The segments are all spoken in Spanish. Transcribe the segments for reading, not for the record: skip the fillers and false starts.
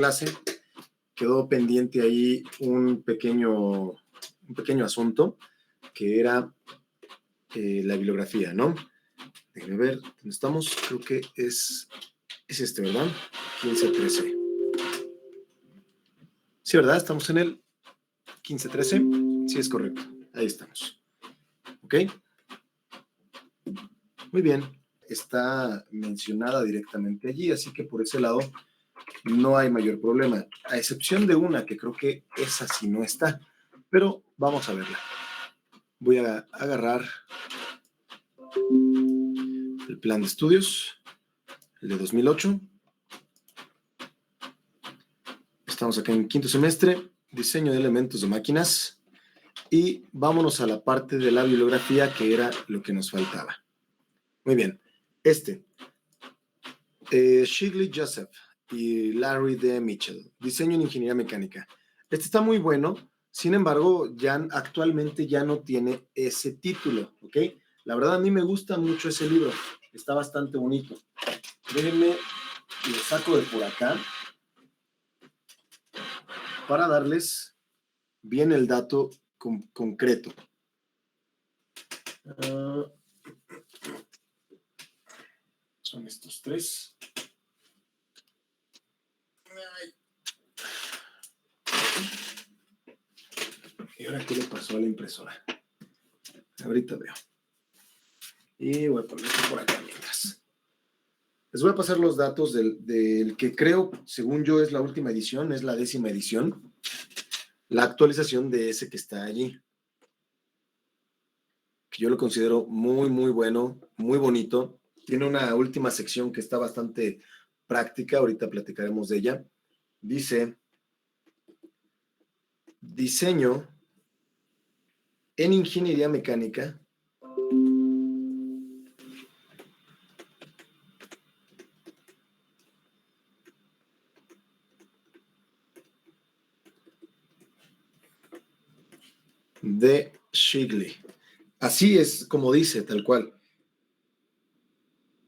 clase, quedó pendiente ahí un pequeño asunto que era la bibliografía, ¿no? Déjenme ver, ¿dónde estamos? Creo que es este, ¿verdad? 1513. Sí, ¿verdad? Estamos en el 1513. Sí, es correcto. Ahí estamos. ¿Ok? Muy bien. Está mencionada directamente allí, así que por ese lado no hay mayor problema, a excepción de una que creo que esa sí no está, pero vamos a verla. Voy a agarrar el plan de estudios, el de 2008. Estamos acá en quinto semestre, diseño de elementos de máquinas, y vámonos a la parte de la bibliografía, que era lo que nos faltaba. Muy bien, Shigley Joseph y Larry D. Mitchell, diseño en ingeniería mecánica. Este está muy bueno, sin embargo, actualmente ya no tiene ese título, ¿ok? La verdad, a mí me gusta mucho ese libro, está bastante bonito. Déjenme, lo saco de por acá para darles bien el dato concreto. Son estos tres. ¿Y ahora qué le pasó a la impresora? Ahorita veo. Y voy a poner esto por acá mientras. Les voy a pasar los datos del que creo, según yo, es la última edición, es la 10ª edición. La actualización de ese que está allí. Que yo lo considero muy, muy bueno, muy bonito. Tiene una última sección que está bastante práctica, ahorita platicaremos de ella. Dice, diseño en ingeniería mecánica de Shigley. Así es como dice, tal cual.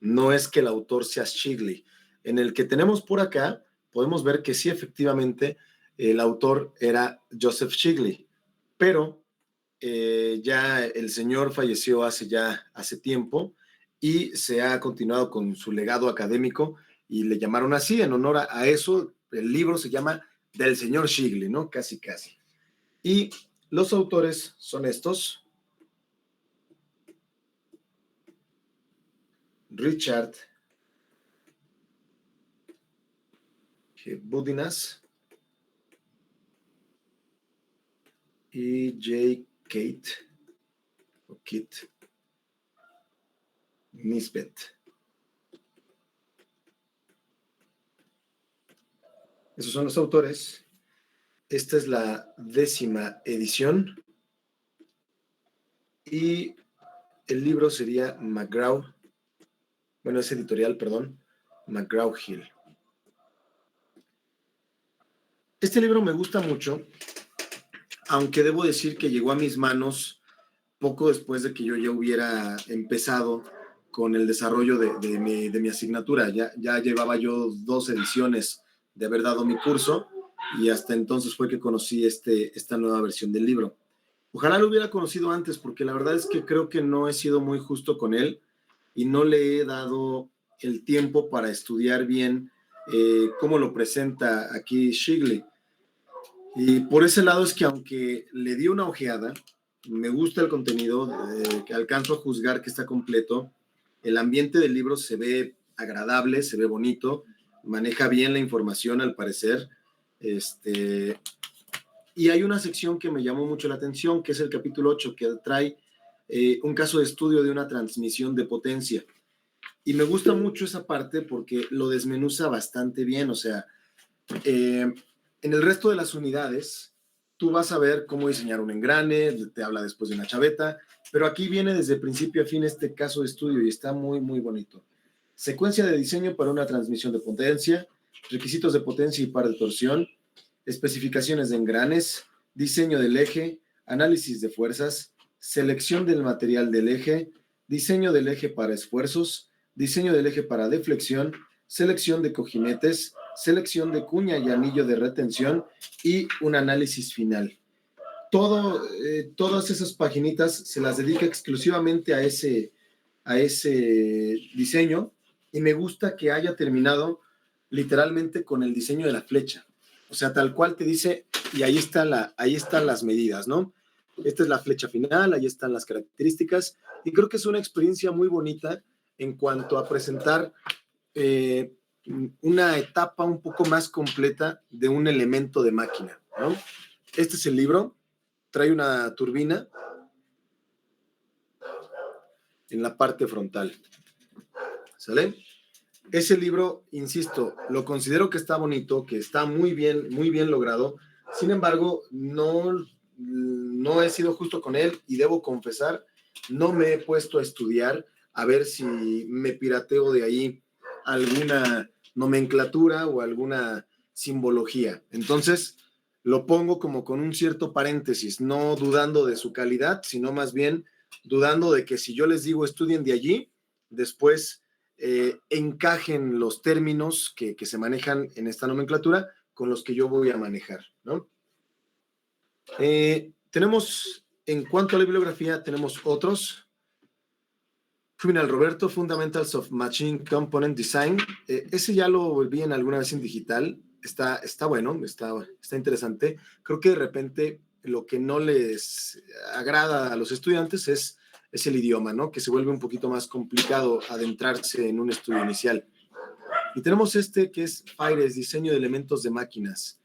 No es que el autor sea Shigley. En el que tenemos por acá, podemos ver que sí, efectivamente, el autor era Joseph Shigley, pero ya el señor falleció hace tiempo y se ha continuado con su legado académico y le llamaron así, en honor a eso, el libro se llama Del señor Shigley, ¿no? Casi, casi. Y los autores son estos. Richard Budinas y J. Kate Nisbet. Esos son los autores. Esta es la 10ª edición y el libro sería McGraw, bueno, es editorial, perdón, McGraw-Hill. Este libro me gusta mucho, aunque debo decir que llegó a mis manos poco después de que yo ya hubiera empezado con el desarrollo de mi asignatura. Ya llevaba yo 2 ediciones de haber dado mi curso y hasta entonces fue que conocí esta nueva versión del libro. Ojalá lo hubiera conocido antes, porque la verdad es que creo que no he sido muy justo con él y no le he dado el tiempo para estudiar bien cómo lo presenta aquí Shigley. Y por ese lado es que aunque le di una ojeada, me gusta el contenido, que alcanzo a juzgar que está completo, el ambiente del libro se ve agradable, se ve bonito, maneja bien la información al parecer, y hay una sección que me llamó mucho la atención, que es el capítulo 8, que trae un caso de estudio de una transmisión de potencia. Y me gusta mucho esa parte porque lo desmenuza bastante bien, o sea, en el resto de las unidades, tú vas a ver cómo diseñar un engrane, te habla después de una chaveta, pero aquí viene desde principio a fin este caso de estudio y está muy, muy bonito. Secuencia de diseño para una transmisión de potencia, requisitos de potencia y par de torsión, especificaciones de engranes, diseño del eje, análisis de fuerzas, selección del material del eje, diseño del eje para esfuerzos, diseño del eje para deflexión, selección de cojinetes, selección de cuña y anillo de retención y un análisis final. Todas esas paginitas se las dedica exclusivamente a ese diseño, y me gusta que haya terminado literalmente con el diseño de la flecha. O sea, tal cual te dice, y ahí están las medidas, ¿no? Esta es la flecha final, ahí están las características, y creo que es una experiencia muy bonita en cuanto a presentar una etapa un poco más completa de un elemento de máquina, ¿no? Este es el libro, trae una turbina en la parte frontal, ¿sale? Ese libro, insisto, lo considero que está bonito, que está muy bien logrado. Sin embargo, no he sido justo con él y debo confesar, no me he puesto a estudiar a ver si me pirateo de ahí alguna nomenclatura o alguna simbología. Entonces, lo pongo como con un cierto paréntesis, no dudando de su calidad, sino más bien dudando de que si yo les digo estudien de allí, después encajen los términos que se manejan en esta nomenclatura con los que yo voy a manejar, ¿no? Tenemos, en cuanto a la bibliografía, tenemos otros. Criminal Roberto, Fundamentals of Machine Component Design. Ese ya lo vi en alguna vez en digital. Está bueno, está interesante. Creo que de repente lo que no les agrada a los estudiantes es el idioma, ¿no? Que se vuelve un poquito más complicado adentrarse en un estudio inicial. Y tenemos este que es FIRES, diseño de elementos de máquinas.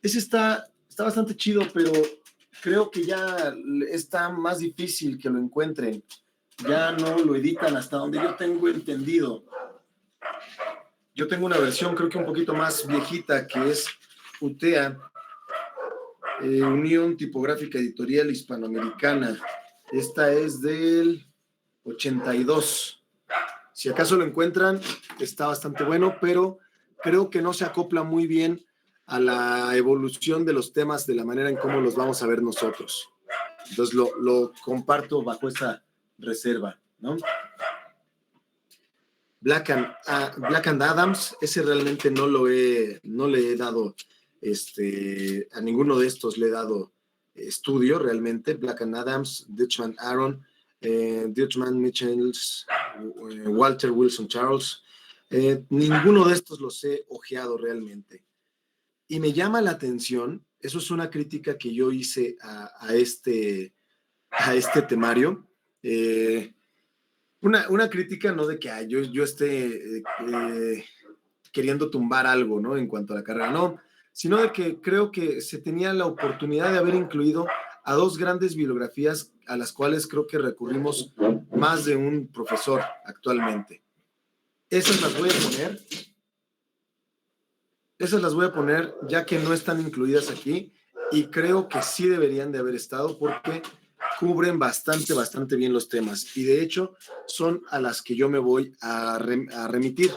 Ese está bastante chido, pero creo que ya está más difícil que lo encuentren. Ya no lo editan hasta donde yo tengo entendido. Yo tengo una versión creo que un poquito más viejita, que es UTEA, Unión Tipográfica Editorial Hispanoamericana. Esta es del 82. Si acaso lo encuentran, está bastante bueno, pero creo que no se acopla muy bien a la evolución de los temas de la manera en cómo los vamos a ver nosotros. Entonces lo comparto bajo esa reserva, ¿no? Black and Adams, ese realmente no le he dado, a ninguno de estos le he dado estudio realmente. Black and Adams, Dutchman Aaron, Dutchman Michels, Walter Wilson Charles, ninguno de estos los he ojeado realmente. Y me llama la atención, eso es una crítica que yo hice a este temario, una crítica no de que yo esté queriendo tumbar algo, ¿no? En cuanto a la carrera, no, sino de que creo que se tenía la oportunidad de haber incluido a dos grandes bibliografías a las cuales creo que recurrimos más de un profesor actualmente. Esas las voy a poner ya que no están incluidas aquí, y creo que sí deberían de haber estado porque cubren bastante bien los temas, y de hecho son a las que yo me voy a remitir,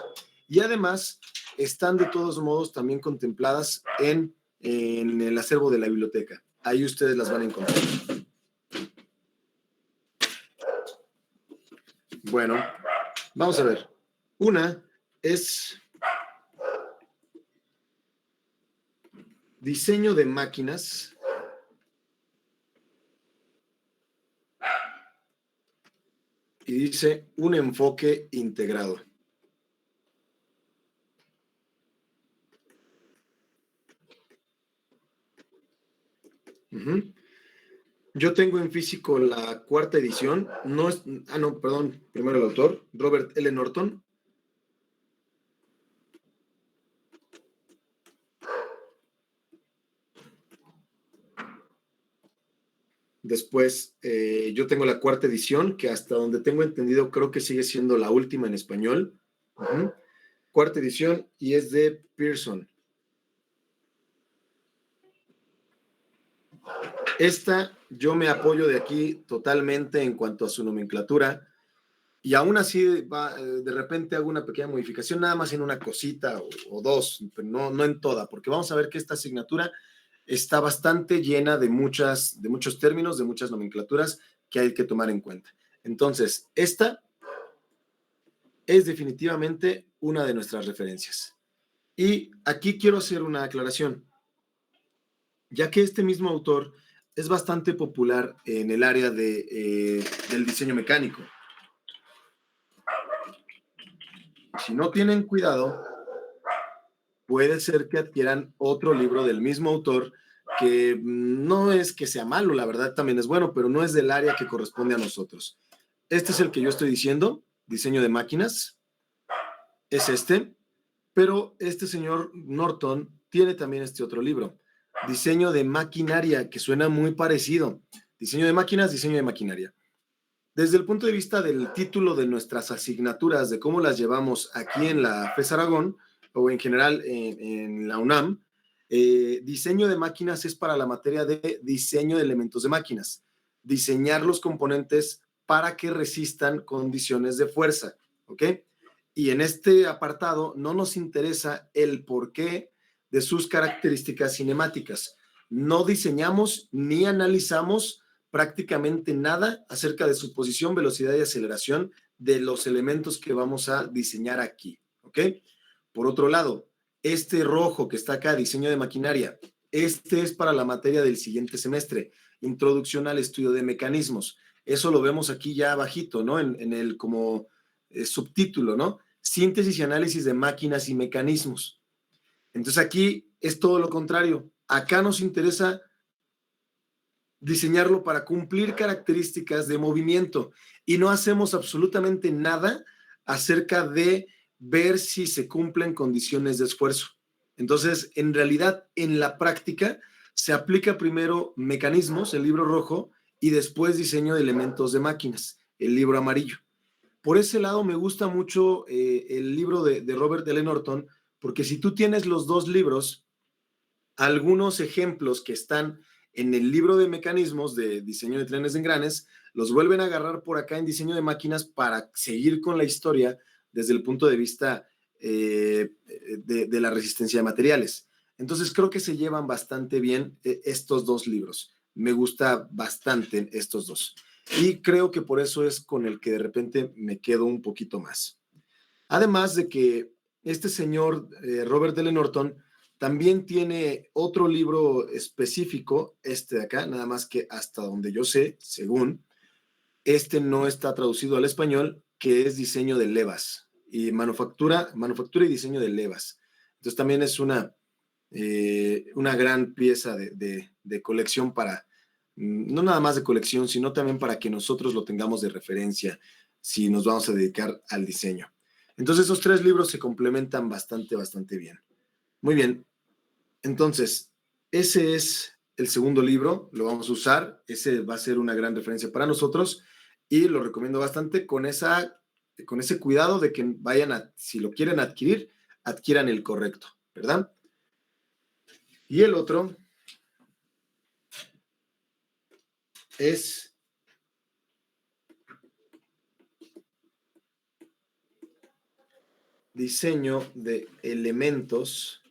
y además están de todos modos también contempladas en el acervo de la biblioteca. Ahí ustedes las van a encontrar. Bueno, vamos a ver. Una es diseño de máquinas. Y dice un enfoque integrado. Yo tengo en físico la cuarta edición. Primero el autor, Robert L. Norton. Después, yo tengo la cuarta edición, que hasta donde tengo entendido, creo que sigue siendo la última en español. Cuarta edición, y es de Pearson. Esta, yo me apoyo de aquí totalmente en cuanto a su nomenclatura, y aún así de repente hago una pequeña modificación, nada más en una cosita o dos, pero no en toda, porque vamos a ver que esta asignatura está bastante llena de muchos términos, de muchas nomenclaturas que hay que tomar en cuenta. Entonces, esta es definitivamente una de nuestras referencias. Y aquí quiero hacer una aclaración, ya que este mismo autor es bastante popular en el área del diseño mecánico. Si no tienen cuidado, puede ser que adquieran otro libro del mismo autor que no es que sea malo, la verdad también es bueno, pero no es del área que corresponde a nosotros. Este es el que yo estoy diciendo, diseño de máquinas, es este, pero este señor Norton tiene también este otro libro, diseño de maquinaria, que suena muy parecido. Diseño de máquinas, diseño de maquinaria. Desde el punto de vista del título de nuestras asignaturas, de cómo las llevamos aquí en la FES Aragón, o en general en la UNAM, diseño de máquinas es para la materia de diseño de elementos de máquinas. Diseñar los componentes para que resistan condiciones de fuerza, ¿ok? Y en este apartado no nos interesa el porqué de sus características cinemáticas. No diseñamos ni analizamos prácticamente nada acerca de su posición, velocidad y aceleración de los elementos que vamos a diseñar aquí, ¿ok? Por otro lado, este rojo que está acá, diseño de maquinaria, este es para la materia del siguiente semestre, introducción al estudio de mecanismos. Eso lo vemos aquí ya abajito, ¿no? En el como subtítulo, ¿no? Síntesis y análisis de máquinas y mecanismos. Entonces aquí es todo lo contrario. Acá nos interesa diseñarlo para cumplir características de movimiento y no hacemos absolutamente nada acerca de ver si se cumplen condiciones de esfuerzo. Entonces, en realidad, en la práctica, se aplica primero mecanismos, el libro rojo, y después diseño de elementos de máquinas, el libro amarillo. Por ese lado, me gusta mucho el libro de Robert L. Norton, porque si tú tienes los dos libros, algunos ejemplos que están en el libro de mecanismos de diseño de trenes de engranes, los vuelven a agarrar por acá en diseño de máquinas para seguir con la historia desde el punto de vista de la resistencia de materiales. Entonces creo que se llevan bastante bien estos dos libros. Me gusta bastante estos dos. Y creo que por eso es con el que de repente me quedo un poquito más. Además de que este señor, Robert L. Norton, también tiene otro libro específico, este de acá, nada más que hasta donde yo sé, según, este no está traducido al español, que es diseño de levas y manufactura y diseño de levas. Entonces también es una gran pieza de colección para, no nada más de colección, sino también para que nosotros lo tengamos de referencia si nos vamos a dedicar al diseño. Entonces esos tres libros se complementan bastante, bastante bien. Muy bien, entonces ese es el segundo libro, lo vamos a usar, ese va a ser una gran referencia para nosotros y lo recomiendo bastante con ese cuidado de que vayan si lo quieren adquirir, adquieran el correcto, ¿verdad? Y el otro es diseño de elementos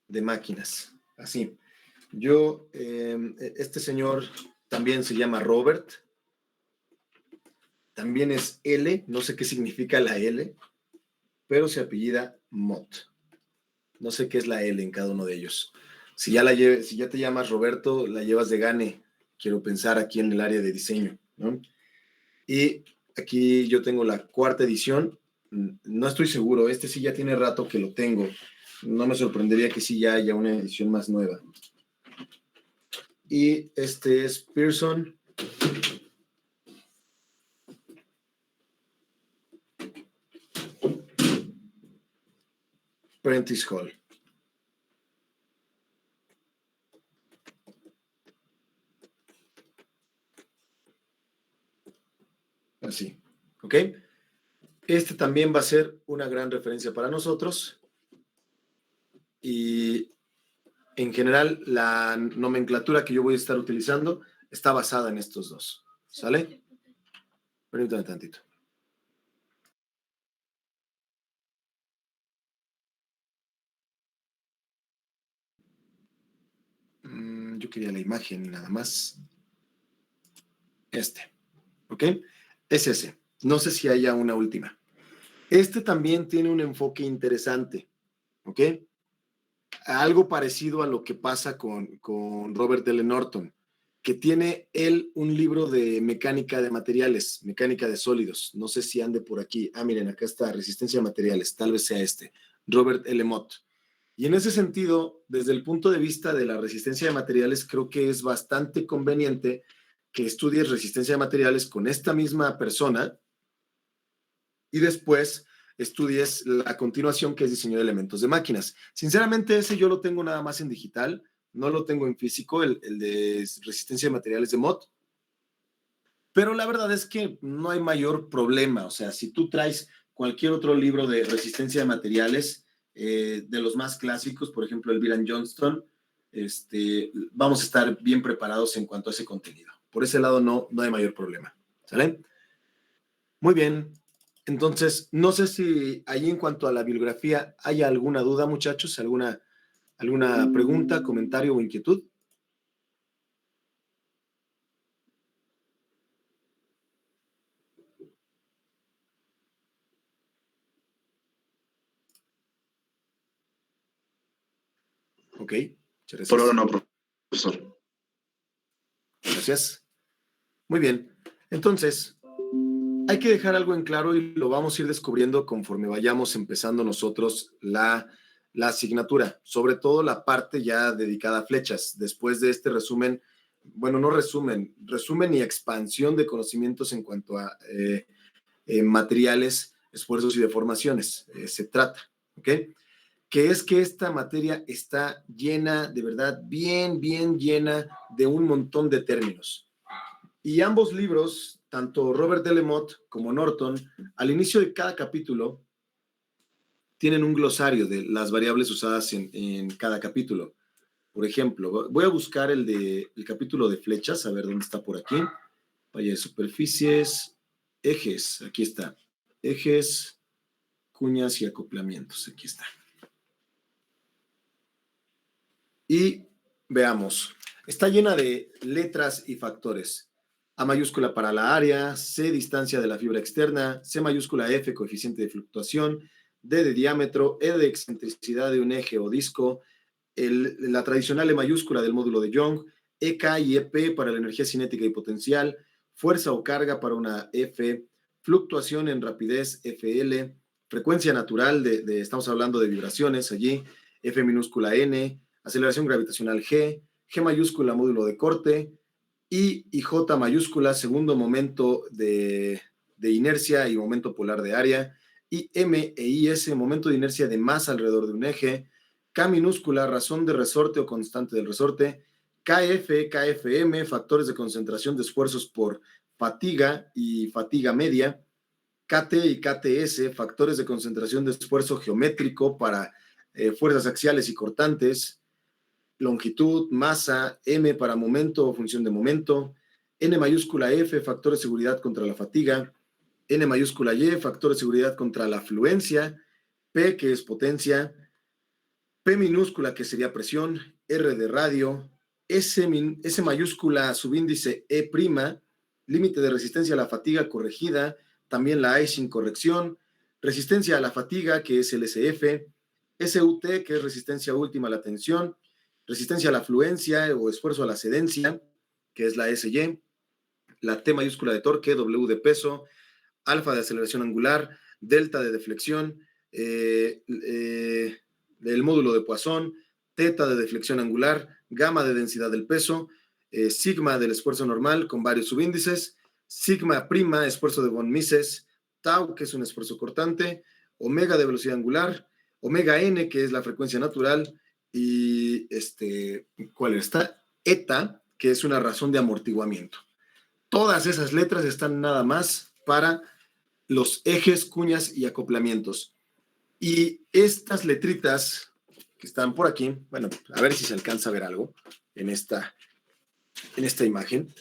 de máquinas. Así. Este señor también se llama Robert, también es L, no sé qué significa la L, pero se apellida Mott. No sé qué es la L en cada uno de ellos. Si ya te llamas Roberto, la llevas de gane, quiero pensar aquí en el área de diseño, ¿no? Y aquí yo tengo la cuarta edición, no estoy seguro, este sí ya tiene rato que lo tengo, no me sorprendería que sí ya haya una edición más nueva. Y este es Pearson Prentice Hall. Así, ¿ok? Este también va a ser una gran referencia para nosotros y en general la nomenclatura que yo voy a estar utilizando está basada en estos dos. ¿Sale? Permítame tantito. Yo quería la imagen nada más. ¿ok? Es ese. No sé si haya una última. Este también tiene un enfoque interesante, ¿ok? Algo parecido a lo que pasa con Robert L. Norton, que tiene él un libro de mecánica de materiales, mecánica de sólidos. No sé si ande por aquí. Ah, miren, acá está, resistencia a materiales. Tal vez sea este, Robert L. Mott. Y en ese sentido, desde el punto de vista de la resistencia de materiales, creo que es bastante conveniente que estudies resistencia de materiales con esta misma persona y después estudies la continuación, que es diseño de elementos de máquinas. Sinceramente, ese yo lo tengo nada más en digital, no lo tengo en físico, el de resistencia de materiales de Mott, pero la verdad es que no hay mayor problema. O sea, si tú traes cualquier otro libro de resistencia de materiales, de los más clásicos, por ejemplo, el Biran Johnston, vamos a estar bien preparados en cuanto a ese contenido. Por ese lado no hay mayor problema. ¿Sale? Muy bien. Entonces, no sé si ahí en cuanto a la bibliografía hay alguna duda, muchachos, alguna pregunta, comentario o inquietud. Ok, muchas gracias. Por ahora no, profesor. Gracias. Muy bien. Entonces, hay que dejar algo en claro y lo vamos a ir descubriendo conforme vayamos empezando nosotros la asignatura, sobre todo la parte ya dedicada a flechas. Después de este resumen, bueno, no resumen y expansión de conocimientos en cuanto a materiales, esfuerzos y deformaciones. Se trata, ¿ok? Que es que esta materia está llena, de verdad, bien llena de un montón de términos. Y ambos libros, tanto Robert L. Mott como Norton, al inicio de cada capítulo, tienen un glosario de las variables usadas en cada capítulo. Por ejemplo, voy a buscar el capítulo de flechas, a ver dónde está por aquí. Vaya de superficies, ejes, aquí está. Ejes, cuñas y acoplamientos, aquí está. Y veamos, está llena de letras y factores. A mayúscula para la área, C distancia de la fibra externa, C mayúscula F coeficiente de fluctuación, D de diámetro, E de excentricidad de un eje o disco, la tradicional E mayúscula del módulo de Young, EK y EP para la energía cinética y potencial, fuerza o carga para una F, fluctuación en rapidez FL, frecuencia natural estamos hablando de vibraciones allí, F minúscula N, aceleración gravitacional G, G mayúscula módulo de corte, I y J mayúscula segundo momento de inercia y momento polar de área, y M e IS momento de inercia de masa alrededor de un eje, K minúscula razón de resorte o constante del resorte, KF, KFM factores de concentración de esfuerzos por fatiga y fatiga media, KT y KTS factores de concentración de esfuerzo geométrico para fuerzas axiales y cortantes, longitud, masa, M para momento o función de momento, N mayúscula F, factor de seguridad contra la fatiga, N mayúscula Y, factor de seguridad contra la fluencia, P, que es potencia, P minúscula, que sería presión, R de radio, S mayúscula, subíndice E', límite de resistencia a la fatiga corregida, también la I sin corrección, resistencia a la fatiga, que es el SF, SUT, que es resistencia última a la tensión, resistencia a la fluencia o esfuerzo a la cedencia, que es la SY, la T mayúscula de torque, W de peso, alfa de aceleración angular, delta de deflexión, el módulo de Poisson, teta de deflexión angular, gamma de densidad del peso, sigma del esfuerzo normal con varios subíndices, sigma prima, esfuerzo de von Mises, tau, que es un esfuerzo cortante, omega de velocidad angular, omega n, que es la frecuencia natural, y ¿cuál está? Eta, que es una razón de amortiguamiento. Todas esas letras están nada más para los ejes, cuñas y acoplamientos. Y estas letritas que están por aquí, bueno, a ver si se alcanza a ver algo en esta imagen.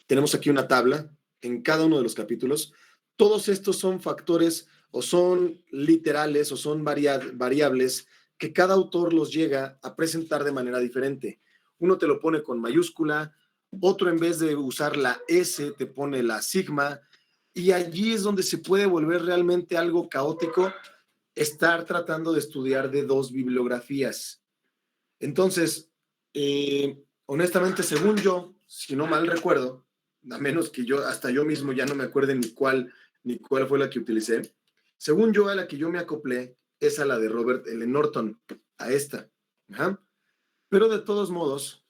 Tenemos aquí una tabla en cada uno de los capítulos. Todos estos son factores o son literales o son variables que cada autor los llega a presentar de manera diferente. Uno te lo pone con mayúscula, otro en vez de usar la S te pone la sigma, y allí es donde se puede volver realmente algo caótico estar tratando de estudiar de dos bibliografías. Entonces, honestamente, según yo, si no mal recuerdo, a menos que hasta yo mismo ya no me acuerde ni cuál fue la que utilicé, según yo, a la que yo me acoplé es a la de Robert L. Norton, a esta. Ajá. Pero de todos modos,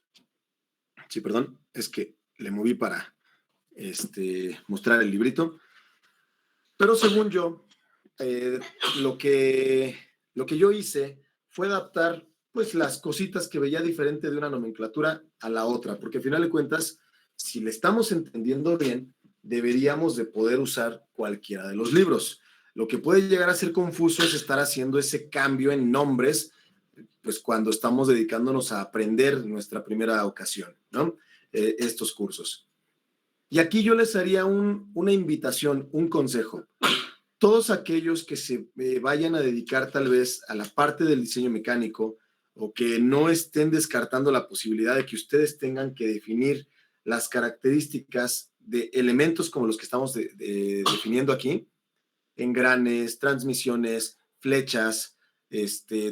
sí, perdón, es que le moví para mostrar el librito. Pero según yo, lo que yo hice fue adaptar pues las cositas que veía diferente de una nomenclatura a la otra, porque al final de cuentas, si le estamos entendiendo bien, deberíamos de poder usar cualquiera de los libros. Lo que puede llegar a ser confuso es estar haciendo ese cambio en nombres, pues cuando estamos dedicándonos a aprender nuestra primera ocasión, ¿no? Estos cursos. Y aquí yo les haría una invitación, un consejo. Todos aquellos que se vayan a dedicar tal vez a la parte del diseño mecánico o que no estén descartando la posibilidad de que ustedes tengan que definir las características de elementos como los que estamos definiendo aquí, engranes, transmisiones, flechas,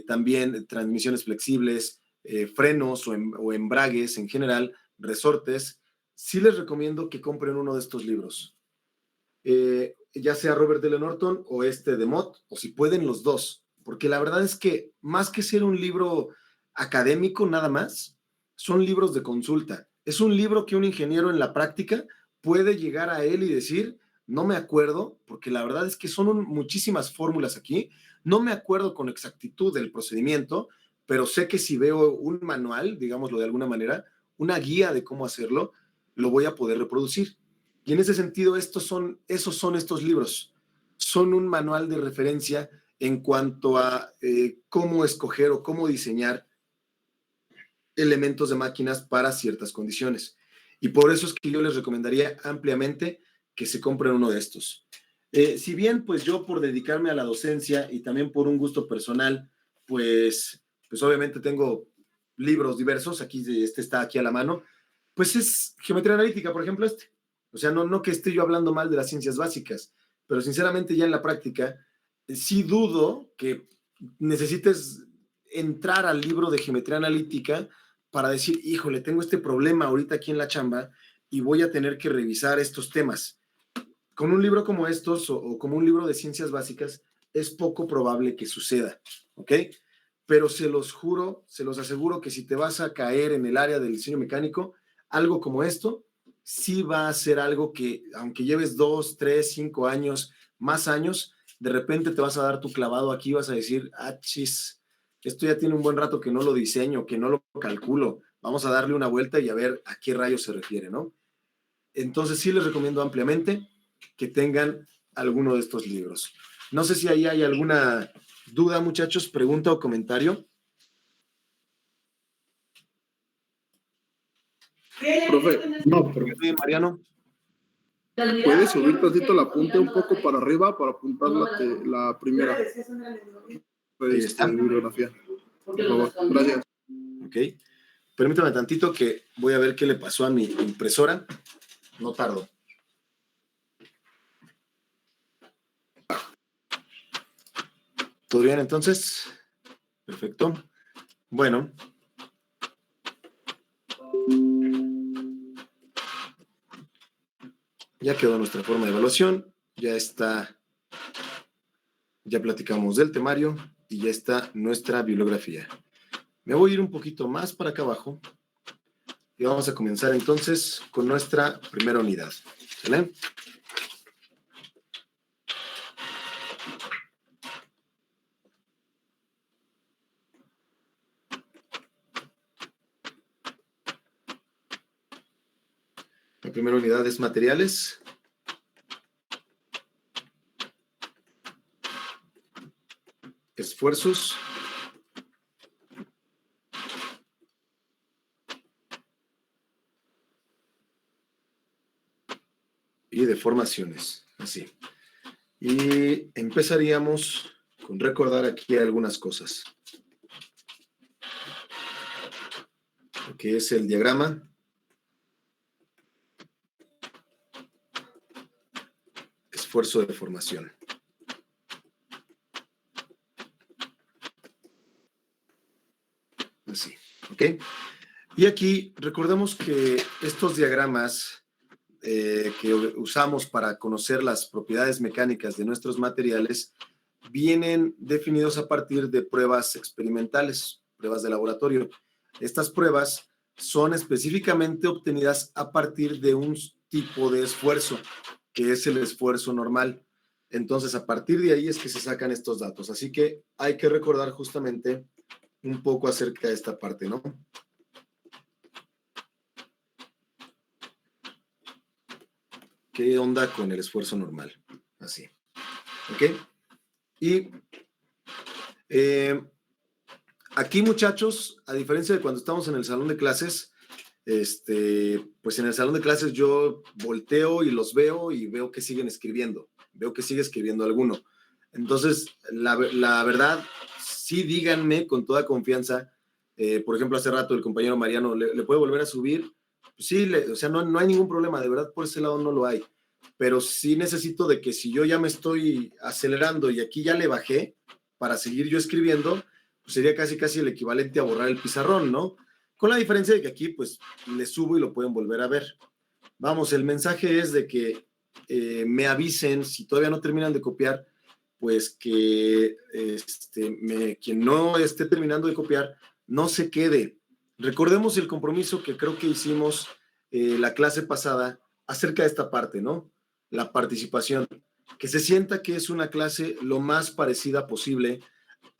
también transmisiones flexibles, frenos o embragues en general, resortes, sí les recomiendo que compren uno de estos libros. Ya sea Robert L. Norton o de Mott, o si pueden los dos, porque la verdad es que más que ser un libro académico nada más, son libros de consulta. Es un libro que un ingeniero en la práctica puede llegar a él y decir, no me acuerdo, porque la verdad es que son muchísimas fórmulas aquí, no me acuerdo con exactitud del procedimiento, pero sé que si veo un manual, digámoslo de alguna manera, una guía de cómo hacerlo, lo voy a poder reproducir. Y en ese sentido, esos son estos libros. Son un manual de referencia en cuanto a cómo escoger o cómo diseñar elementos de máquinas para ciertas condiciones. Y por eso es que yo les recomendaría ampliamente que se compren uno de estos. Si bien, pues yo por dedicarme a la docencia y también por un gusto personal, pues obviamente tengo libros diversos, aquí está aquí a la mano, pues es geometría analítica, por ejemplo, O sea, no que esté yo hablando mal de las ciencias básicas, pero sinceramente ya en la práctica, sí dudo que necesites entrar al libro de geometría analítica para decir, híjole, tengo este problema ahorita aquí en la chamba y voy a tener que revisar estos temas. Con un libro como estos o como un libro de ciencias básicas, es poco probable que suceda, ¿ok? Pero se los juro, se los aseguro que si te vas a caer en el área del diseño mecánico, algo como esto sí va a ser algo que, aunque lleves 2, 3, 5 años, más años, de repente te vas a dar tu clavado aquí y vas a decir, ah, chis, esto ya tiene un buen rato que no lo diseño, que no lo calculo, vamos a darle una vuelta y a ver a qué rayos se refiere, ¿no? Entonces sí les recomiendo ampliamente que tengan alguno de estos libros. No sé si ahí hay alguna duda, muchachos, pregunta o comentario. Profe, no, profe Mariano. ¿Puedes subir tantito la punta un poco para arriba para apuntar la primera bibliografía? Por favor, gracias. Ok. Permítame tantito que voy a ver qué le pasó a mi impresora. No tardo. ¿Todo bien entonces? Perfecto. Bueno. Ya quedó nuestra forma de evaluación. Ya está. Ya platicamos del temario y ya está nuestra bibliografía. Me voy a ir un poquito más para acá abajo y vamos a comenzar entonces con nuestra primera unidad. ¿Vale? La primera unidad es materiales. Esfuerzos. Y deformaciones. Así. Y empezaríamos con recordar aquí algunas cosas. que es el diagrama esfuerzo de formación. Así, ¿ok? Y aquí recordemos que estos diagramas que usamos para conocer las propiedades mecánicas de nuestros materiales vienen definidos a partir de pruebas experimentales, pruebas de laboratorio. Estas pruebas son específicamente obtenidas a partir de un tipo de esfuerzo, que es el esfuerzo normal. Entonces, a partir de ahí es que se sacan estos datos. Así que hay que recordar justamente un poco acerca de esta parte, ¿no? ¿Qué onda con el esfuerzo normal? Así. ¿Ok? Y aquí, muchachos, a diferencia de cuando estamos en el salón de clases, pues en el salón de clases yo volteo y los veo y veo que siguen escribiendo. Veo que sigue escribiendo alguno. Entonces, la verdad, sí díganme con toda confianza. Por ejemplo, hace rato el compañero Mariano, ¿le puede volver a subir? Pues sí, o sea, no hay ningún problema. De verdad, por ese lado no lo hay. Pero sí necesito de que si yo ya me estoy acelerando y aquí ya le bajé para seguir yo escribiendo, pues sería casi el equivalente a borrar el pizarrón, ¿no? Con la diferencia de que aquí, pues, le subo y lo pueden volver a ver. Vamos, el mensaje es de que me avisen si todavía no terminan de copiar, pues que quien no esté terminando de copiar, no se quede. Recordemos el compromiso que creo que hicimos la clase pasada acerca de esta parte, ¿no? La participación. Que se sienta que es una clase lo más parecida posible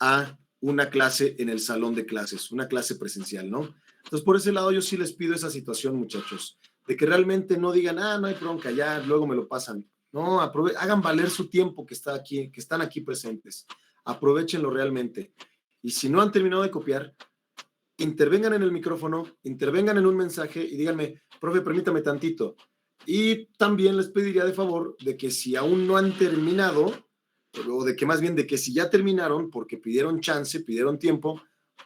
a una clase en el salón de clases, una clase presencial, ¿no? Entonces, por ese lado, yo sí les pido esa situación, muchachos, de que realmente no digan, no hay bronca, ya luego me lo pasan. No, hagan valer su tiempo que está aquí, que están aquí presentes. Aprovechenlo realmente. Y si no han terminado de copiar, intervengan en el micrófono, intervengan en un mensaje y díganme, profe, permítame tantito. Y también les pediría de favor de que si aún no han terminado, o de que más bien de que si ya terminaron porque pidieron chance, pidieron tiempo,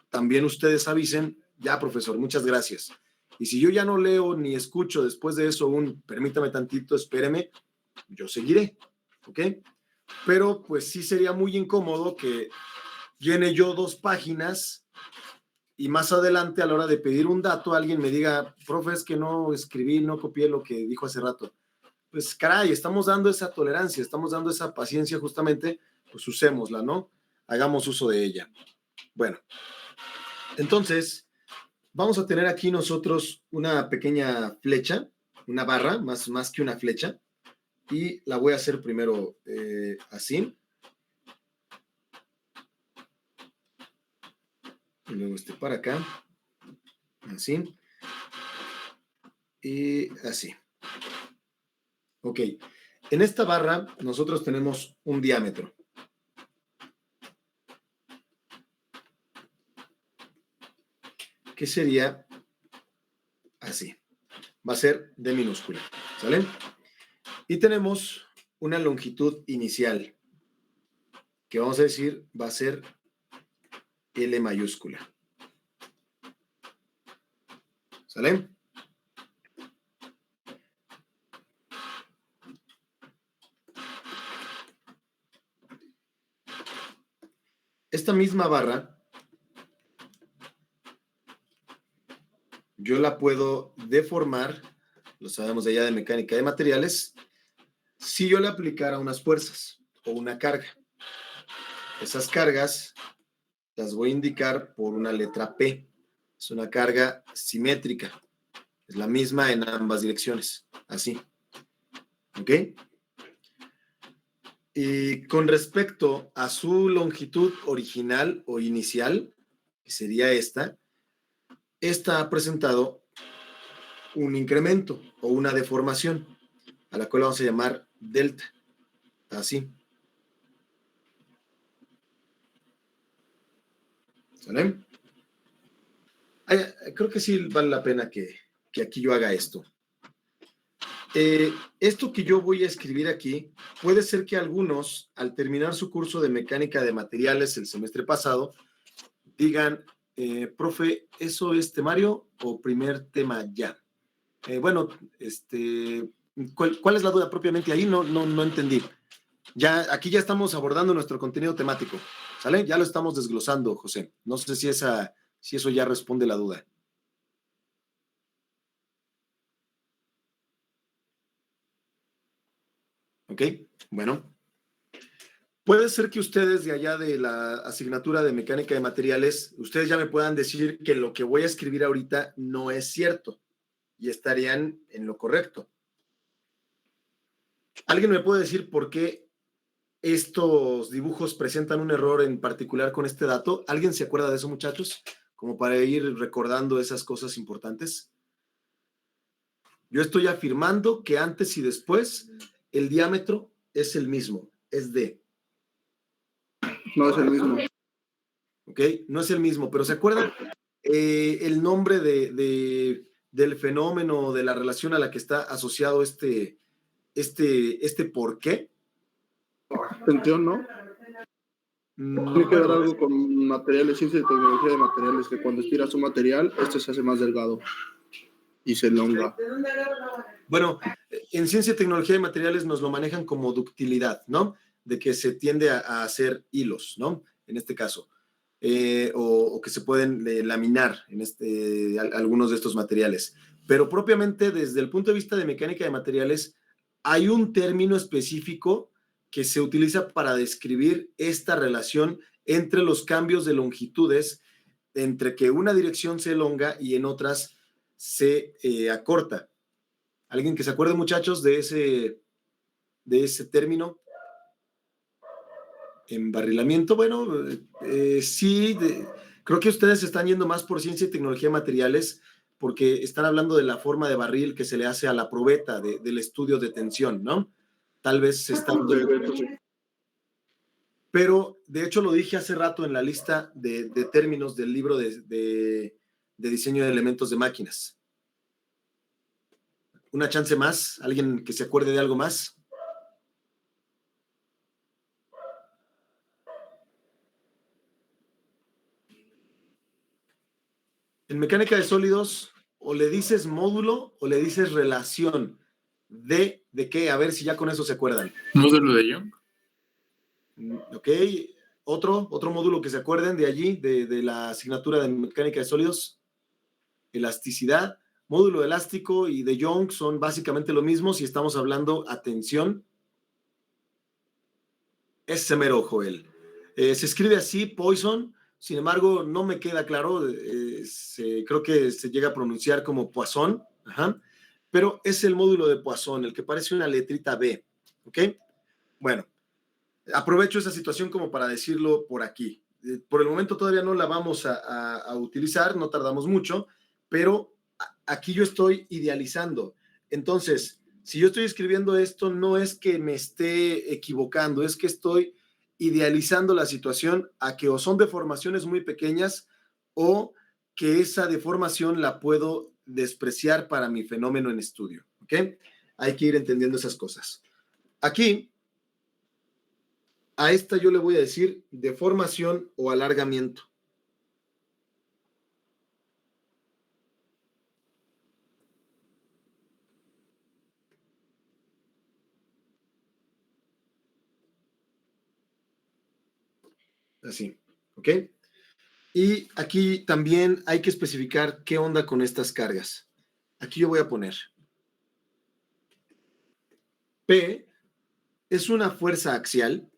también ustedes avisen, ya profesor, muchas gracias. Y si yo ya no leo ni escucho después de eso permítame tantito, espéreme, yo seguiré, ¿ok? Pero pues sí sería muy incómodo que llene yo 2 páginas y más adelante a la hora de pedir un dato alguien me diga, profe, es que no escribí, no copié lo que dijo hace rato. Pues caray, estamos dando esa tolerancia, estamos dando esa paciencia justamente, pues usémosla, ¿no? Hagamos uso de ella. Bueno, entonces vamos a tener aquí nosotros una pequeña flecha, una barra, más que una flecha, y la voy a hacer primero así. Y luego para acá, así, y así. Ok, en esta barra nosotros tenemos un diámetro. Que sería así. Va a ser D minúscula, ¿sale? Y tenemos una longitud inicial, que vamos a decir va a ser L mayúscula. ¿Sale? Esta misma barra, yo la puedo deformar, lo sabemos de allá de mecánica de materiales, si yo le aplicara unas fuerzas o una carga. Esas cargas las voy a indicar por una letra P. Es una carga simétrica. Es la misma en ambas direcciones. Así. ¿Ok? Y con respecto a su longitud original o inicial, que sería esta ha presentado un incremento o una deformación, a la cual vamos a llamar delta. Así. ¿Sale? Creo que sí vale la pena que aquí yo haga esto. Esto que yo voy a escribir aquí, puede ser que algunos, al terminar su curso de mecánica de materiales el semestre pasado, digan, Profe, ¿eso es temario o primer tema ya? Bueno, ¿cuál es la duda propiamente ahí? No entendí. Ya, aquí ya estamos abordando nuestro contenido temático, ¿sale? Ya lo estamos desglosando, José. No sé si eso ya responde la duda. ¿Ok? Bueno. Puede ser que ustedes de allá de la asignatura de mecánica de materiales, ustedes ya me puedan decir que lo que voy a escribir ahorita no es cierto y estarían en lo correcto. ¿Alguien me puede decir por qué estos dibujos presentan un error en particular con este dato? ¿Alguien se acuerda de eso, muchachos? Como para ir recordando esas cosas importantes. Yo estoy afirmando que antes y después el diámetro es el mismo, es D. No es el mismo. ¿Ok? No es el mismo, pero ¿se acuerdan el nombre del fenómeno, de la relación a la que está asociado este por qué? Tensión, ¿no? Tiene que ver algo con materiales, ciencia y tecnología de materiales, que cuando estiras un material, este se hace más delgado y se elonga. Bueno, en ciencia y tecnología de materiales nos lo manejan como ductilidad, ¿no? De que se tiende a hacer hilos, ¿no? En este caso. O que se pueden laminar en algunos de estos materiales. Pero propiamente desde el punto de vista de mecánica de materiales, hay un término específico que se utiliza para describir esta relación entre los cambios de longitudes, entre que una dirección se elonga y en otras se acorta. ¿Alguien que se acuerde, muchachos, de ese término? Embarrilamiento, bueno, sí, creo que ustedes están yendo más por ciencia y tecnología de materiales porque están hablando de la forma de barril que se le hace a la probeta del estudio de tensión, ¿no? Tal vez se están... Pero, de hecho, lo dije hace rato en la lista de términos del libro de diseño de elementos de máquinas. ¿Una chance más? ¿Alguien que se acuerde de algo más? En mecánica de sólidos, o le dices módulo o le dices relación. ¿De qué? A ver si ya con eso se acuerdan. ¿Módulo de Young? Ok. Otro módulo que se acuerden de allí, de la asignatura de mecánica de sólidos. Elasticidad. Módulo elástico y de Young son básicamente lo mismo si estamos hablando a tensión. Ese mero, Joel. Se escribe así, Poisson. Sin embargo, no me queda claro, creo que se llega a pronunciar como Poisson, pero es el módulo de Poisson, el que parece una letrita B, ¿ok? Bueno, aprovecho esa situación como para decirlo por aquí. Por el momento todavía no la vamos a utilizar, no tardamos mucho, pero aquí yo estoy idealizando. Entonces, si yo estoy escribiendo esto, no es que me esté equivocando, es que estoy idealizando la situación a que o son deformaciones muy pequeñas o que esa deformación la puedo despreciar para mi fenómeno en estudio, ¿ok? Hay que ir entendiendo esas cosas. Aquí, a esta yo le voy a decir deformación o alargamiento. Así, ¿ok? Y aquí también hay que especificar qué onda con estas cargas. Aquí yo voy a poner P es una fuerza axial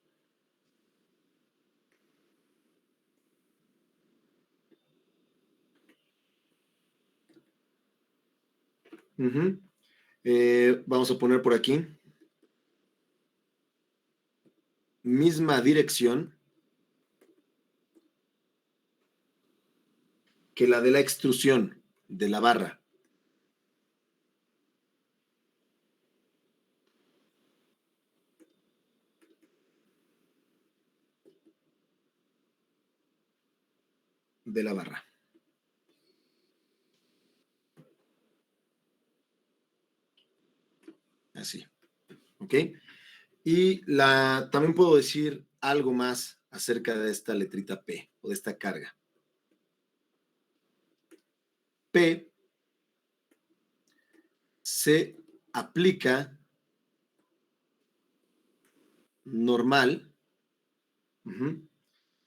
vamos a poner por aquí misma dirección que la de la extrusión de la barra. De la barra. Así. ¿Ok? Y también puedo decir algo más acerca de esta letrita P o de esta carga. P se aplica normal,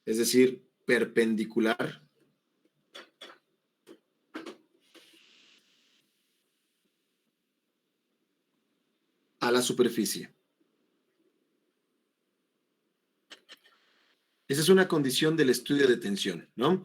es decir, perpendicular a la superficie. Esa es una condición del estudio de tensión, ¿no?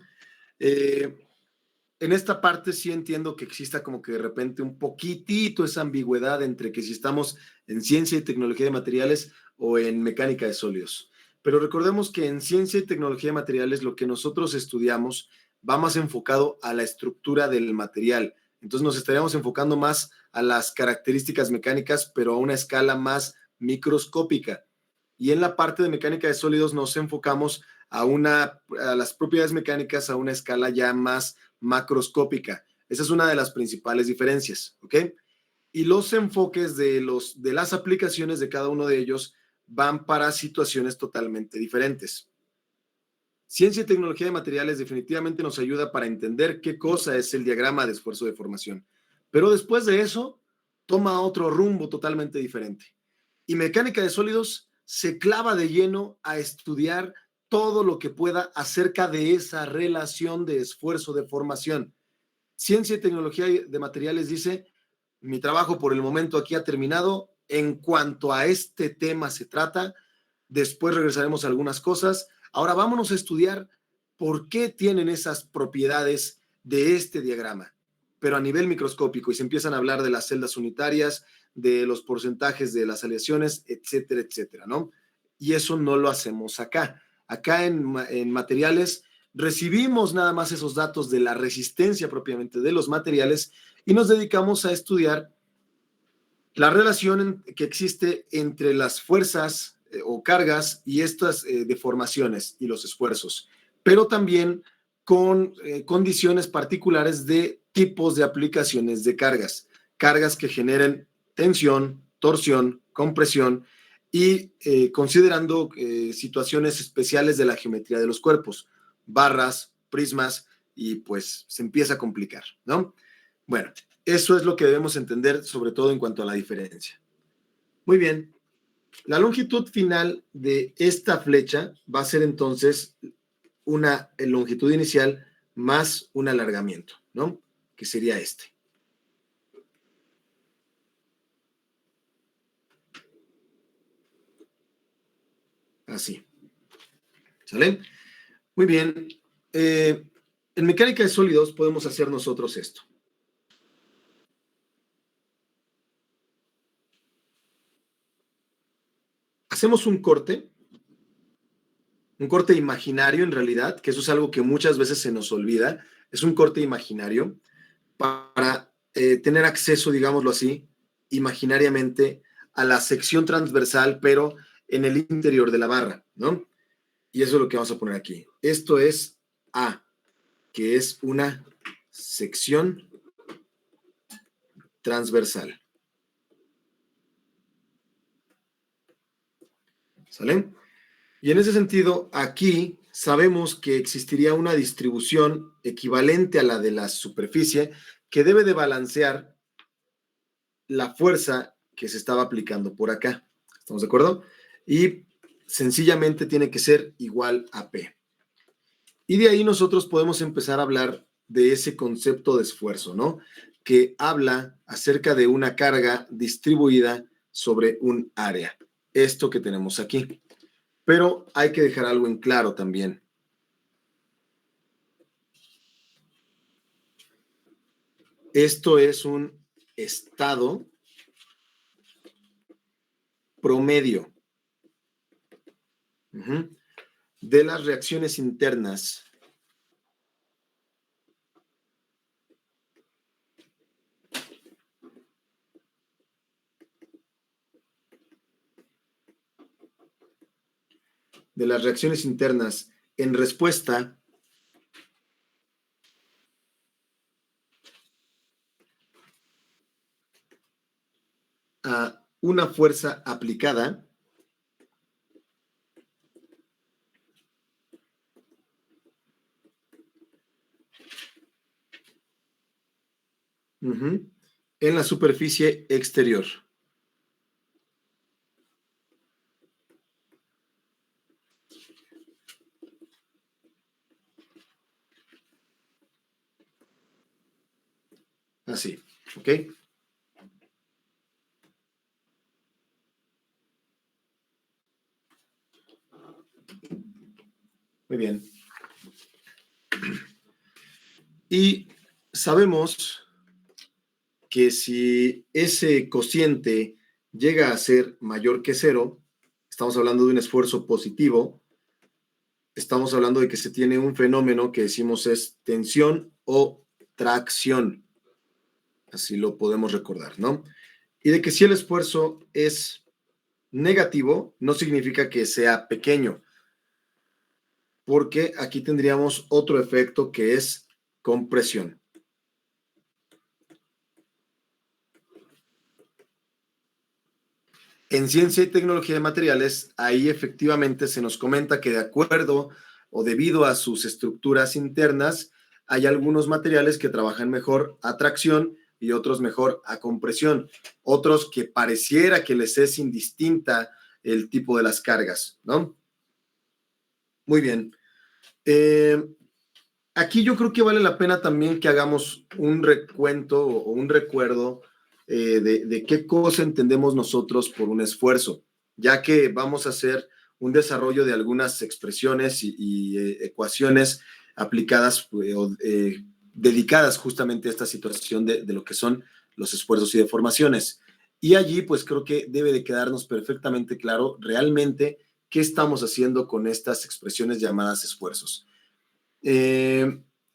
En esta parte sí entiendo que exista como que de repente un poquitito esa ambigüedad entre que si estamos en ciencia y tecnología de materiales o en mecánica de sólidos. Pero recordemos que en ciencia y tecnología de materiales lo que nosotros estudiamos va más enfocado a la estructura del material. Entonces nos estaríamos enfocando más a las características mecánicas, pero a una escala más microscópica. Y en la parte de mecánica de sólidos nos enfocamos a las propiedades mecánicas a una escala ya más macroscópica. Esa es una de las principales diferencias, ¿ok? Y los enfoques de las aplicaciones de cada uno de ellos van para situaciones totalmente diferentes. Ciencia y tecnología de materiales definitivamente nos ayuda para entender qué cosa es el diagrama de esfuerzo de formación. Pero después de eso, toma otro rumbo totalmente diferente. Y mecánica de sólidos se clava de lleno a estudiar todo lo que pueda acerca de esa relación de esfuerzo de formación. Ciencia y tecnología de materiales dice, mi trabajo por el momento aquí ha terminado. En cuanto a este tema se trata, después regresaremos a algunas cosas. Ahora vámonos a estudiar por qué tienen esas propiedades de este diagrama, pero a nivel microscópico, y se empiezan a hablar de las celdas unitarias, de los porcentajes de las aleaciones, etcétera, etcétera, ¿no? Y eso no lo hacemos acá. Acá en materiales recibimos nada más esos datos de la resistencia propiamente de los materiales y nos dedicamos a estudiar la relación que existe entre las fuerzas o cargas y estas deformaciones y los esfuerzos, pero también con condiciones particulares de tipos de aplicaciones de cargas, cargas que generen tensión, torsión, compresión y considerando situaciones especiales de la geometría de los cuerpos, barras, prismas, y pues se empieza a complicar, ¿no? Bueno, eso es lo que debemos entender, sobre todo en cuanto a la diferencia. Muy bien. La longitud final de esta flecha va a ser entonces una longitud inicial más un alargamiento, ¿no? Que sería este. Así. ¿Sale? Muy bien. En mecánica de sólidos podemos hacer nosotros esto. Hacemos un corte imaginario en realidad, que eso es algo que muchas veces se nos olvida, es un corte imaginario para tener acceso, digámoslo así, imaginariamente a la sección transversal, pero en el interior de la barra, ¿no? Y eso es lo que vamos a poner aquí. Esto es A, que es una sección transversal. ¿Sale? Y en ese sentido, aquí sabemos que existiría una distribución equivalente a la de la superficie que debe de balancear la fuerza que se estaba aplicando por acá. ¿Estamos de acuerdo? Y sencillamente tiene que ser igual a P. Y de ahí nosotros podemos empezar a hablar de ese concepto de esfuerzo, ¿no? Que habla acerca de una carga distribuida sobre un área. Esto que tenemos aquí. Pero hay que dejar algo en claro también. Esto es un estado promedio de las reacciones internas en respuesta a una fuerza aplicada en la superficie exterior. Así, ¿ok? Muy bien. Y sabemos que si ese cociente llega a ser mayor que 0, estamos hablando de un esfuerzo positivo, estamos hablando de que se tiene un fenómeno que decimos es tensión o tracción. Así lo podemos recordar, ¿no? Y de que si el esfuerzo es negativo, no significa que sea pequeño, porque aquí tendríamos otro efecto que es compresión. En ciencia y tecnología de materiales, ahí efectivamente se nos comenta que de acuerdo o debido a sus estructuras internas, hay algunos materiales que trabajan mejor a tracción y otros mejor a compresión. Otros que pareciera que les es indistinta el tipo de las cargas, ¿no? Muy bien. Aquí yo creo que vale la pena también que hagamos un recuento o un recuerdo de qué cosa entendemos nosotros por un esfuerzo, ya que vamos a hacer un desarrollo de algunas expresiones y ecuaciones aplicadas dedicadas justamente a esta situación de lo que son los esfuerzos y deformaciones. Y allí pues creo que debe de quedarnos perfectamente claro realmente qué estamos haciendo con estas expresiones llamadas esfuerzos.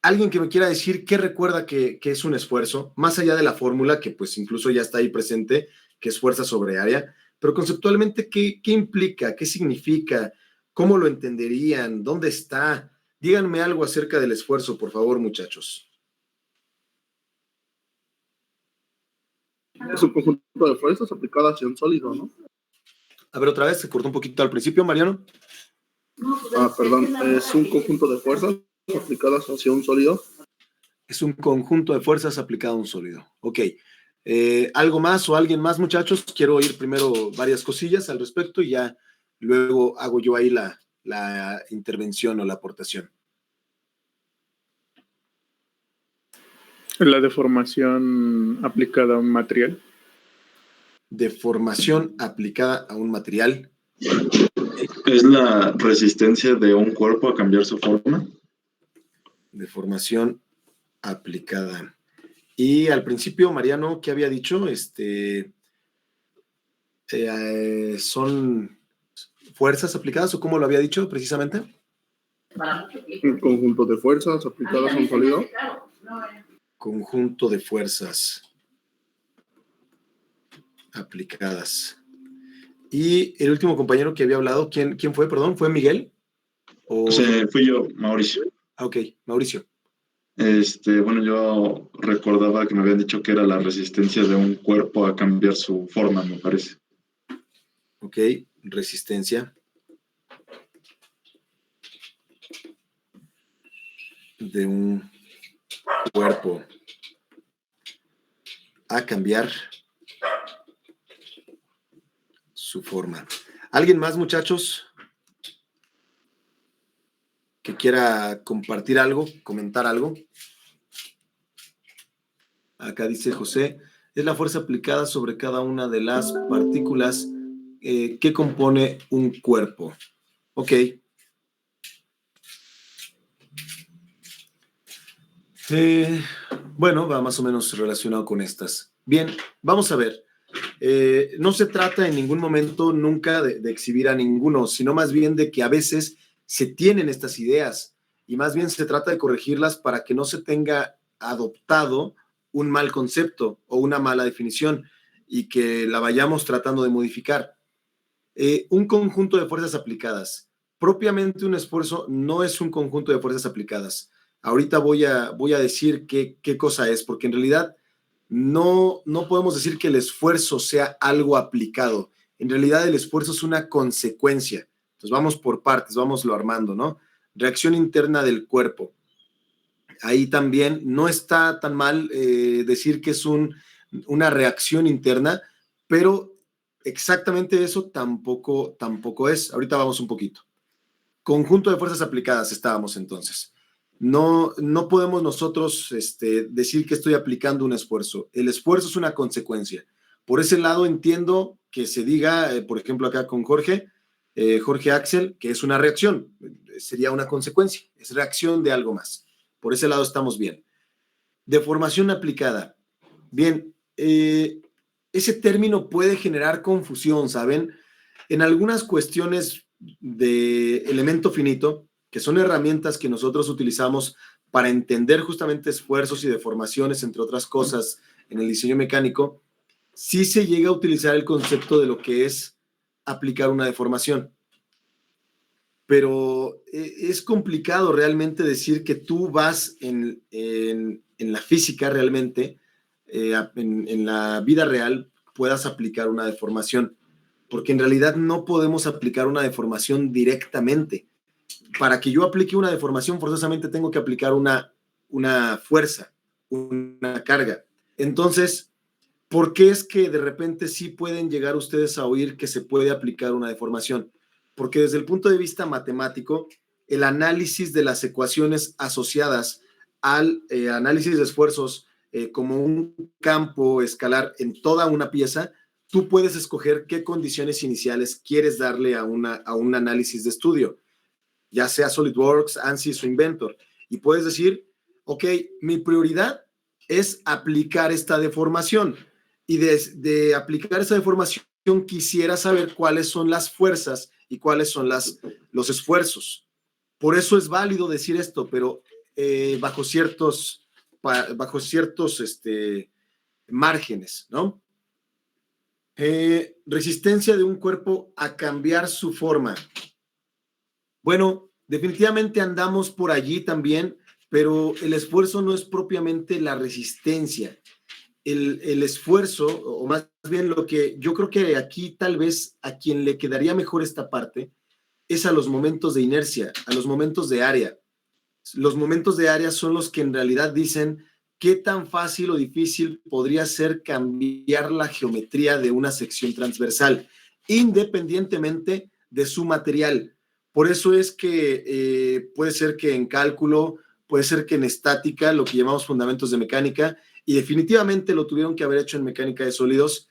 Alguien que me quiera decir qué recuerda que es un esfuerzo, más allá de la fórmula, que pues incluso ya está ahí presente, que es fuerza sobre área, pero conceptualmente, ¿qué implica? ¿Qué significa? ¿Cómo lo entenderían? ¿Dónde está? Díganme algo acerca del esfuerzo, por favor, muchachos. Es un conjunto de fuerzas aplicadas hacia un sólido, ¿no? A ver, otra vez, se cortó un poquito al principio, Mariano. Perdón, es un conjunto de fuerzas aplicadas hacia un sólido. Es un conjunto de fuerzas aplicado a un sólido. Ok. ¿Algo más o alguien más, muchachos? Quiero oír primero varias cosillas al respecto y ya luego hago yo ahí la intervención o la aportación. La deformación aplicada a un material. Deformación aplicada a un material. ¿Es la resistencia de un cuerpo a cambiar su forma? Deformación aplicada. Y al principio, Mariano, ¿qué había dicho? ¿Son fuerzas aplicadas o cómo lo había dicho precisamente? Un conjunto de fuerzas aplicadas a un sólido. Conjunto de fuerzas aplicadas. Y el último compañero que había hablado, ¿quién fue? Perdón, ¿fue Miguel? Sí, fui yo, Mauricio. Ok, Mauricio. Bueno, yo recordaba que me habían dicho que era la resistencia de un cuerpo a cambiar su forma, me parece. Ok, resistencia de un cuerpo a cambiar su forma. ¿Alguien más, muchachos, que quiera compartir algo, comentar algo? Acá dice José, es la fuerza aplicada sobre cada una de las partículas que compone un cuerpo. Ok. Bueno, va más o menos relacionado con estas. Bien, vamos a ver. No se trata en ningún momento nunca de exhibir a ninguno, sino más bien de que a veces se tienen estas ideas y más bien se trata de corregirlas para que no se tenga adoptado un mal concepto o una mala definición y que la vayamos tratando de modificar. Un conjunto de fuerzas aplicadas. Propiamente un esfuerzo no es un conjunto de fuerzas aplicadas. Ahorita voy a decir qué cosa es, porque en realidad no podemos decir que el esfuerzo sea algo aplicado. En realidad el esfuerzo es una consecuencia. Entonces vamos por partes, vámoslo armando, ¿no? Reacción interna del cuerpo. ahí también. No está tan mal decir que es una reacción interna, pero exactamente eso tampoco es. Ahorita vamos un poquito. Conjunto de fuerzas aplicadas estábamos entonces. No podemos nosotros decir que estoy aplicando un esfuerzo. El esfuerzo es una consecuencia. Por ese lado entiendo que se diga, por ejemplo acá con Jorge Axel, que es una reacción. Sería una consecuencia. Es reacción de algo más. Por ese lado estamos bien. Deformación aplicada. Bien, ese término puede generar confusión, ¿saben? En algunas cuestiones de elemento finito, que son herramientas que nosotros utilizamos para entender justamente esfuerzos y deformaciones, entre otras cosas, en el diseño mecánico, sí se llega a utilizar el concepto de lo que es aplicar una deformación. Pero es complicado realmente decir que tú vas en la física realmente, en la vida real, puedas aplicar una deformación, porque en realidad no podemos aplicar una deformación directamente. Para que yo aplique una deformación, forzosamente tengo que aplicar una fuerza, una carga. Entonces, ¿por qué es que de repente sí pueden llegar ustedes a oír que se puede aplicar una deformación? Porque desde el punto de vista matemático, el análisis de las ecuaciones asociadas al análisis de esfuerzos como un campo escalar en toda una pieza, tú puedes escoger qué condiciones iniciales quieres darle a un análisis de estudio, ya sea SolidWorks, ANSYS o Inventor. Y puedes decir, ok, mi prioridad es aplicar esta deformación. Y de aplicar esa deformación quisiera saber cuáles son las fuerzas y cuáles son los esfuerzos. Por eso es válido decir esto, pero bajo ciertos márgenes, ¿no? Resistencia de un cuerpo a cambiar su forma. Bueno, definitivamente andamos por allí también, pero el esfuerzo no es propiamente la resistencia. El esfuerzo, o más bien lo que yo creo que aquí tal vez a quien le quedaría mejor esta parte, es a los momentos de inercia, a los momentos de área. Los momentos de área son los que en realidad dicen qué tan fácil o difícil podría ser cambiar la geometría de una sección transversal, independientemente de su material. Por eso es que puede ser que en cálculo, puede ser que en estática, lo que llamamos fundamentos de mecánica, y definitivamente lo tuvieron que haber hecho en mecánica de sólidos,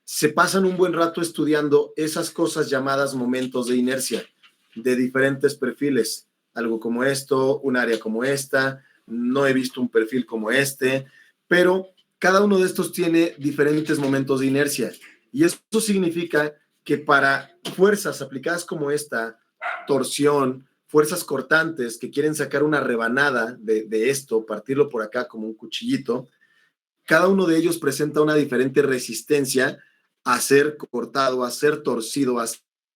se pasan un buen rato estudiando esas cosas llamadas momentos de inercia, de diferentes perfiles, algo como esto, un área como esta, no he visto un perfil como este, pero cada uno de estos tiene diferentes momentos de inercia, y eso significa que para fuerzas aplicadas como esta, torsión, fuerzas cortantes que quieren sacar una rebanada de esto, partirlo por acá como un cuchillito, cada uno de ellos presenta una diferente resistencia a ser cortado, a ser torcido, a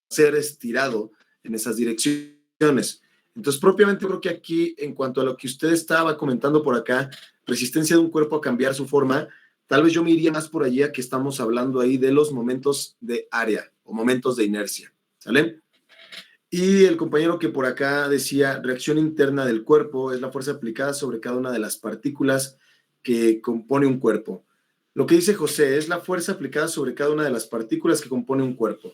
ser estirado en esas direcciones. Entonces, propiamente creo que aquí, en cuanto a lo que usted estaba comentando por acá, resistencia de un cuerpo a cambiar su forma, tal vez yo me iría más por allí a que estamos hablando ahí de los momentos de área o momentos de inercia, ¿sale? Y el compañero que por acá decía, reacción interna del cuerpo es la fuerza aplicada sobre cada una de las partículas que compone un cuerpo. Lo que dice José es la fuerza aplicada sobre cada una de las partículas que compone un cuerpo.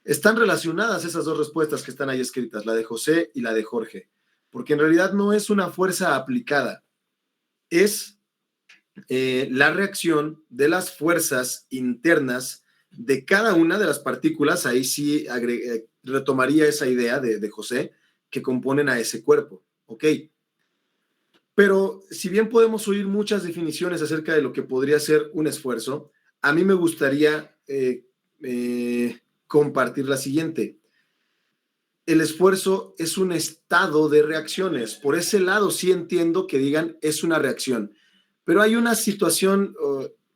Están relacionadas esas dos respuestas que están ahí escritas, la de José y la de Jorge, porque en realidad no es una fuerza aplicada, es la reacción de las fuerzas internas de cada una de las partículas, ahí sí retomaría esa idea de José, que componen a ese cuerpo, ¿ok? Pero si bien podemos oír muchas definiciones acerca de lo que podría ser un esfuerzo, a mí me gustaría compartir la siguiente. El esfuerzo es un estado de reacciones. Por ese lado sí entiendo que digan es una reacción. Pero hay una situación,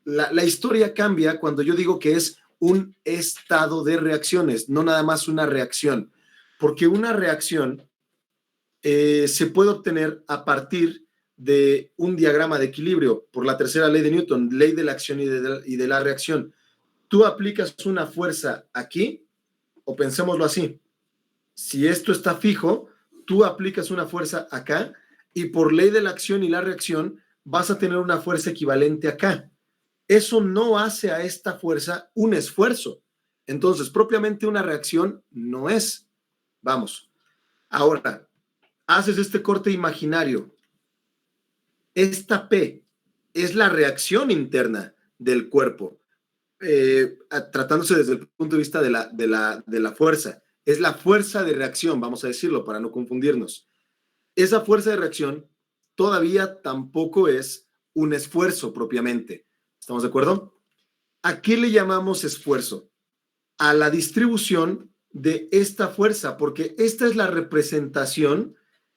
la historia cambia cuando yo digo que es un estado de reacciones, no nada más una reacción. Porque una reacción se puede obtener a partir de un diagrama de equilibrio por la tercera ley de Newton, ley de la acción y de la reacción. Tú aplicas una fuerza aquí, o pensémoslo así, si esto está fijo, tú aplicas una fuerza acá y por ley de la acción y la reacción vas a tener una fuerza equivalente acá. Eso no hace a esta fuerza un esfuerzo. Entonces, propiamente una reacción no es. Vamos. Ahora, haces este corte imaginario. Esta P es la reacción interna del cuerpo, tratándose desde el punto de vista de la fuerza. Es la fuerza de reacción, vamos a decirlo, para no confundirnos. Esa fuerza de reacción todavía tampoco es un esfuerzo propiamente. ¿Estamos de acuerdo? ¿A qué le llamamos esfuerzo? A la distribución de esta fuerza, porque esta es la representación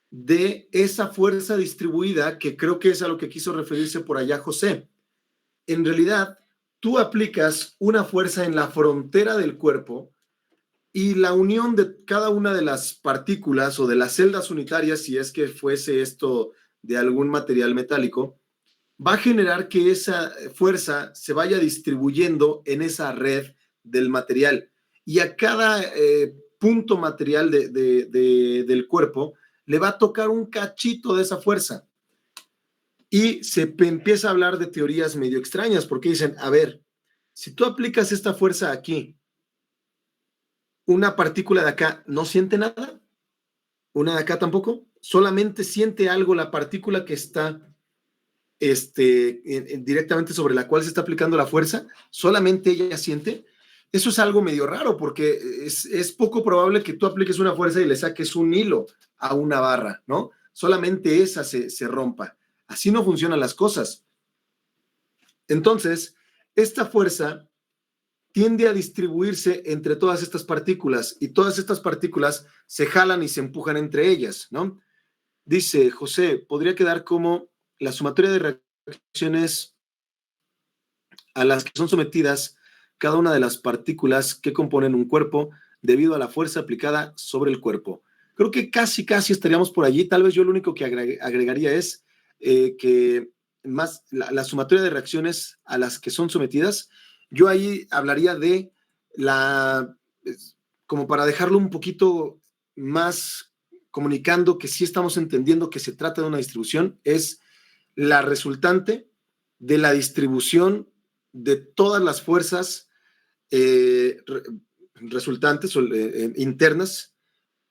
de esa fuerza distribuida, que creo que es a lo que quiso referirse por allá José. En realidad, tú aplicas una fuerza en la frontera del cuerpo y la unión de cada una de las partículas o de las celdas unitarias, si es que fuese esto de algún material metálico, va a generar que esa fuerza se vaya distribuyendo en esa red del material. Y a cada punto material del cuerpo le va a tocar un cachito de esa fuerza. Y se empieza a hablar de teorías medio extrañas, porque dicen, a ver, si tú aplicas esta fuerza aquí, una partícula de acá no siente nada, una de acá tampoco, solamente siente algo la partícula que está directamente sobre la cual se está aplicando la fuerza, solamente ella siente. Eso es algo medio raro, porque es poco probable que tú apliques una fuerza y le saques un hilo a una barra, ¿no? Solamente esa se rompa. Así no funcionan las cosas. Entonces, esta fuerza tiende a distribuirse entre todas estas partículas y todas estas partículas se jalan y se empujan entre ellas, ¿no? Dice José, podría quedar como la sumatoria de reacciones a las que son sometidas cada una de las partículas que componen un cuerpo debido a la fuerza aplicada sobre el cuerpo. Creo que casi estaríamos por allí. Tal vez yo lo único que agregaría es que más la sumatoria de reacciones a las que son sometidas, yo ahí hablaría de como para dejarlo un poquito más comunicando que sí estamos entendiendo que se trata de una distribución, es la resultante de la distribución de todas las fuerzas resultantes o internas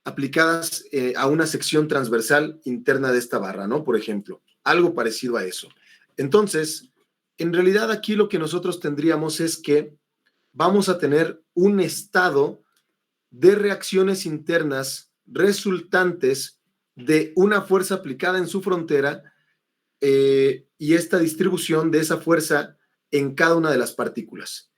aplicadas a una sección transversal interna de esta barra, ¿no? Por ejemplo, algo parecido a eso. Entonces, en realidad aquí lo que nosotros tendríamos es que vamos a tener un estado de reacciones internas resultantes de una fuerza aplicada en su frontera y esta distribución de esa fuerza en cada una de las partículas.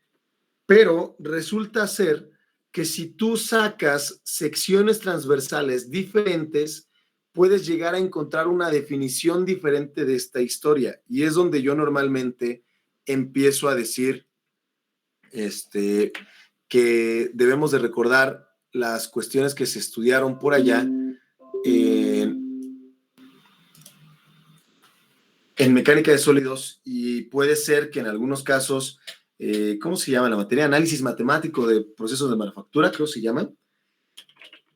Pero resulta ser que si tú sacas secciones transversales diferentes, puedes llegar a encontrar una definición diferente de esta historia. Y es donde yo normalmente empiezo a decir que debemos de recordar las cuestiones que se estudiaron por allá en mecánica de sólidos, y puede ser que en algunos casos, ¿cómo se llama la materia? Análisis matemático de procesos de manufactura, creo que se llama.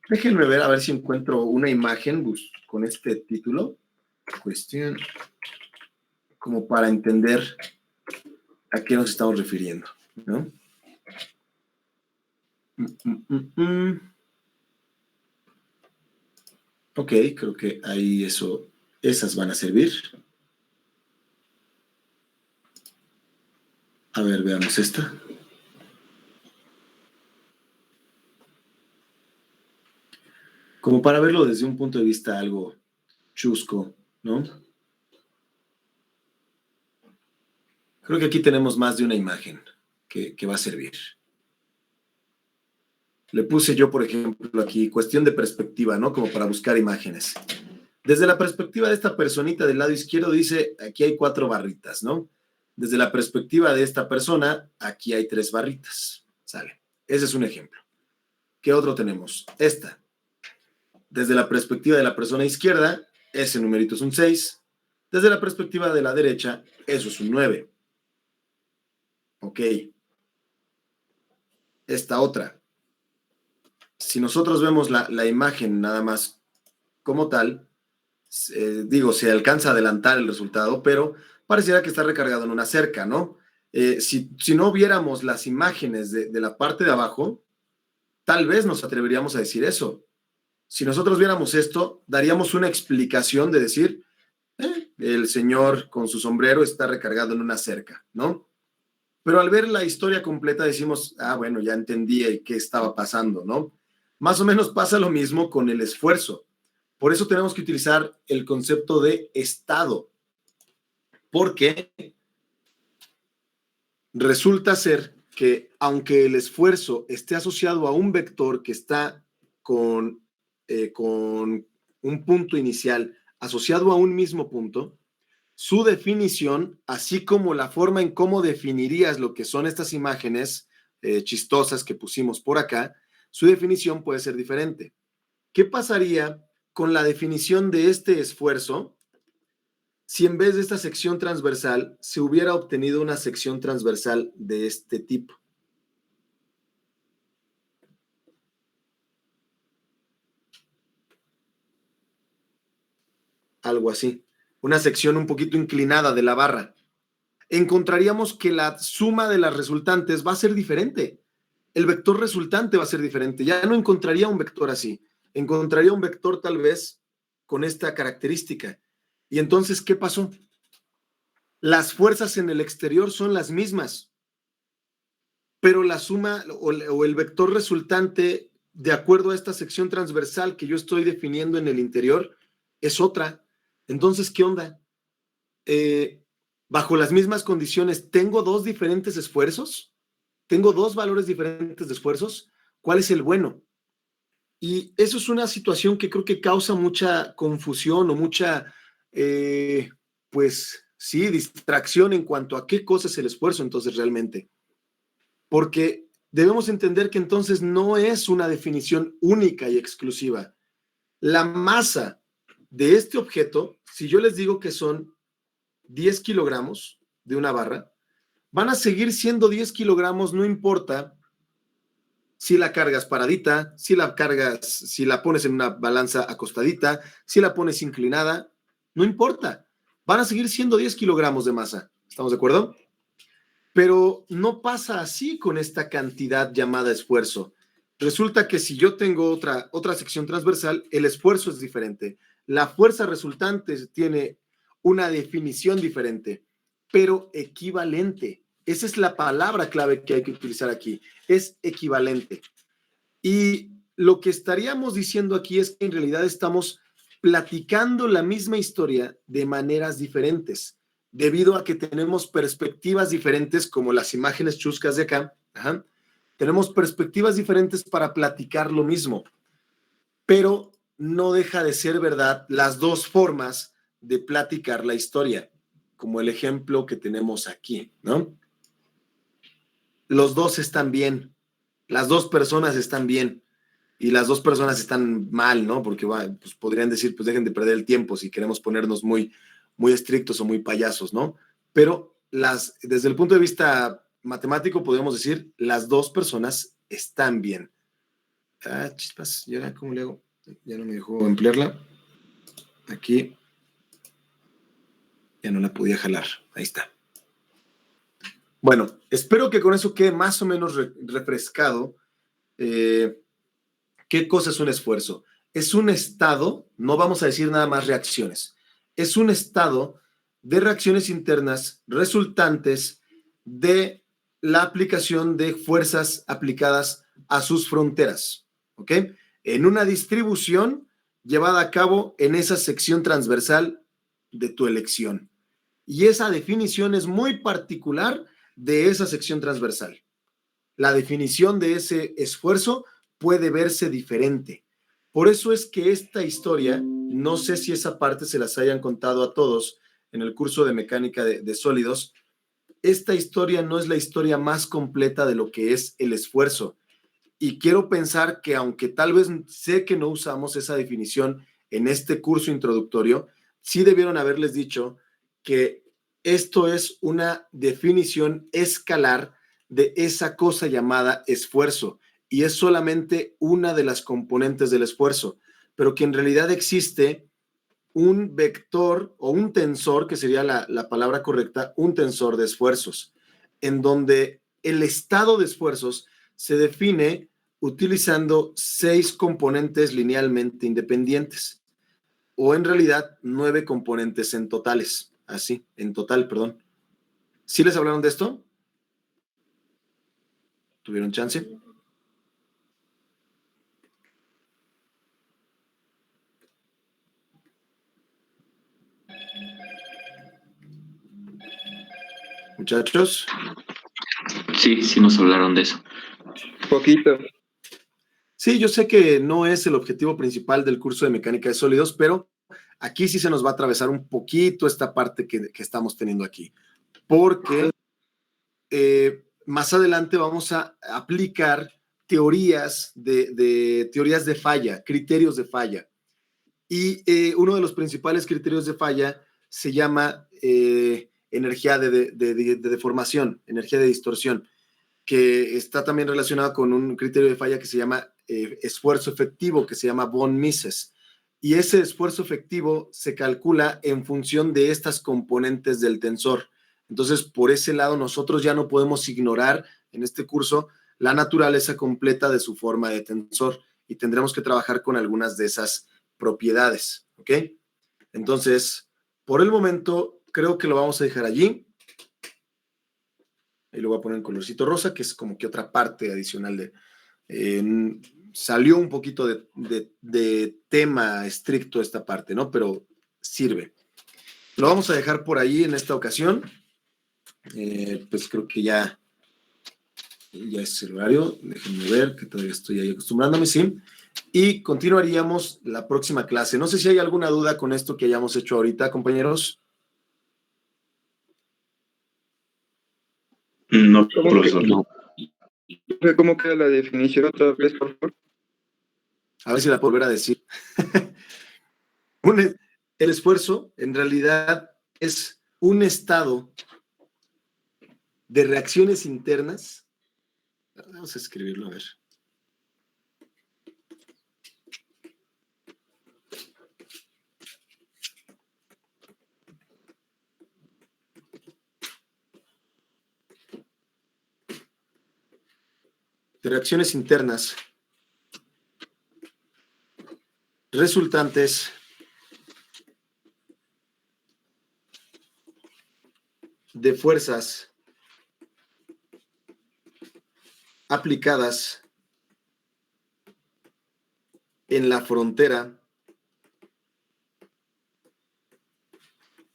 Déjenme ver a ver si encuentro una imagen con este título. Cuestión como para entender a qué nos estamos refiriendo, ¿no? Ok, creo que ahí esas van a servir. A ver, veamos esta. Como para verlo desde un punto de vista algo chusco, ¿no? Creo que aquí tenemos más de una imagen que va a servir. Le puse yo, por ejemplo, aquí cuestión de perspectiva, ¿no? Como para buscar imágenes. Desde la perspectiva de esta personita del lado izquierdo dice, aquí hay 4 barritas, ¿no? Desde la perspectiva de esta persona, aquí hay 3 barritas. Sale. Ese es un ejemplo. ¿Qué otro tenemos? Esta. Desde la perspectiva de la persona izquierda, ese numerito es un 6. Desde la perspectiva de la derecha, eso es un 9. Ok. Esta otra. Si nosotros vemos la imagen nada más como tal, se alcanza a adelantar el resultado, pero pareciera que está recargado en una cerca, ¿no? Si no viéramos las imágenes de la parte de abajo, tal vez nos atreveríamos a decir eso. Si nosotros viéramos esto, daríamos una explicación de decir, el señor con su sombrero está recargado en una cerca, ¿no? Pero al ver la historia completa decimos, bueno, ya entendí qué estaba pasando, ¿no? Más o menos pasa lo mismo con el esfuerzo. Por eso tenemos que utilizar el concepto de estado, porque resulta ser que aunque el esfuerzo esté asociado a un vector que está con un punto inicial asociado a un mismo punto, su definición, así como la forma en cómo definirías lo que son estas imágenes chistosas que pusimos por acá, su definición puede ser diferente. ¿Qué pasaría con la definición de este esfuerzo si en vez de esta sección transversal se hubiera obtenido una sección transversal de este tipo? Algo así. Una sección un poquito inclinada de la barra. Encontraríamos que la suma de las resultantes va a ser diferente. El vector resultante va a ser diferente. Ya no encontraría un vector así. Encontraría un vector tal vez con esta característica. Y entonces, ¿qué pasó? Las fuerzas en el exterior son las mismas, pero la suma o el vector resultante, de acuerdo a esta sección transversal que yo estoy definiendo en el interior, es otra. Entonces, ¿qué onda? Bajo las mismas condiciones, ¿tengo dos diferentes esfuerzos? ¿Tengo dos valores diferentes de esfuerzos? ¿Cuál es el bueno? Y eso es una situación que creo que causa mucha confusión o mucha, pues sí, distracción en cuanto a qué cosa es el esfuerzo entonces realmente. Porque debemos entender que entonces no es una definición única y exclusiva. La masa de este objeto, si yo les digo que son 10 kilogramos de una barra, van a seguir siendo 10 kilogramos, no importa si la cargas paradita, si la pones en una balanza acostadita, si la pones inclinada, no importa. Van a seguir siendo 10 kilogramos de masa. ¿Estamos de acuerdo? Pero no pasa así con esta cantidad llamada esfuerzo. Resulta que si yo tengo otra sección transversal, el esfuerzo es diferente. La fuerza resultante tiene una definición diferente, pero equivalente. Esa es la palabra clave que hay que utilizar aquí. Es equivalente. Y lo que estaríamos diciendo aquí es que en realidad estamos platicando la misma historia de maneras diferentes, debido a que tenemos perspectivas diferentes, como las imágenes chuscas de acá. Ajá. Tenemos perspectivas diferentes para platicar lo mismo, pero no deja de ser verdad las dos formas de platicar la historia, como el ejemplo que tenemos aquí, ¿no? Los dos están bien, las dos personas están bien y las dos personas están mal, ¿no? Porque pues podrían decir, pues dejen de perder el tiempo si queremos ponernos muy, muy estrictos o muy payasos, ¿no? Pero desde el punto de vista matemático podríamos decir, las dos personas están bien. Chispas, ¿y ahora cómo le hago? Ya no me dejó emplearla. Aquí. Ya no la podía jalar. Ahí está. Bueno, espero que con eso quede más o menos refrescado. ¿Qué cosa es un esfuerzo? Es un estado, no vamos a decir nada más reacciones, es un estado de reacciones internas resultantes de la aplicación de fuerzas aplicadas a sus fronteras, ¿ok? En una distribución llevada a cabo en esa sección transversal de tu elección. Y esa definición es muy particular de esa sección transversal. La definición de ese esfuerzo puede verse diferente. Por eso es que esta historia, no sé si esa parte se las hayan contado a todos en el curso de mecánica de sólidos, esta historia no es la historia más completa de lo que es el esfuerzo. Y quiero pensar que aunque tal vez sé que no usamos esa definición en este curso introductorio, sí debieron haberles dicho que esto es una definición escalar de esa cosa llamada esfuerzo y es solamente una de las componentes del esfuerzo, pero que en realidad existe un vector o un tensor, que sería la palabra correcta, un tensor de esfuerzos, en donde el estado de esfuerzos se define utilizando 6 componentes linealmente independientes, o en realidad 9 componentes en total, perdón. ¿Sí les hablaron de esto? ¿Tuvieron chance? Muchachos. Sí, sí nos hablaron de eso. Poquito. Sí, yo sé que no es el objetivo principal del curso de mecánica de sólidos, pero aquí sí se nos va a atravesar un poquito esta parte que estamos teniendo aquí, porque más adelante vamos a aplicar teorías teorías de falla, criterios de falla. Y uno de los principales criterios de falla se llama energía de deformación, energía de distorsión, que está también relacionado con un criterio de falla que se llama esfuerzo efectivo, que se llama von Mises. Y ese esfuerzo efectivo se calcula en función de estas componentes del tensor. Entonces, por ese lado, nosotros ya no podemos ignorar en este curso la naturaleza completa de su forma de tensor y tendremos que trabajar con algunas de esas propiedades, ¿ok? Entonces, por el momento, creo que lo vamos a dejar allí. Ahí lo voy a poner en colorcito rosa, que es como que otra parte adicional de... salió un poquito de tema estricto esta parte, ¿no? Pero sirve. Lo vamos a dejar por ahí en esta ocasión. Pues creo que ya es el horario. Déjenme ver, que todavía estoy ahí acostumbrándome, sí. Y continuaríamos la próxima clase. No sé si hay alguna duda con esto que hayamos hecho ahorita, compañeros. No, profesor. No. ¿Cómo queda la definición otra vez, por favor? A ver si la puedo volver a decir. El esfuerzo, en realidad, es un estado de reacciones internas. Vamos a escribirlo, a ver. De reacciones internas resultantes de fuerzas aplicadas en la frontera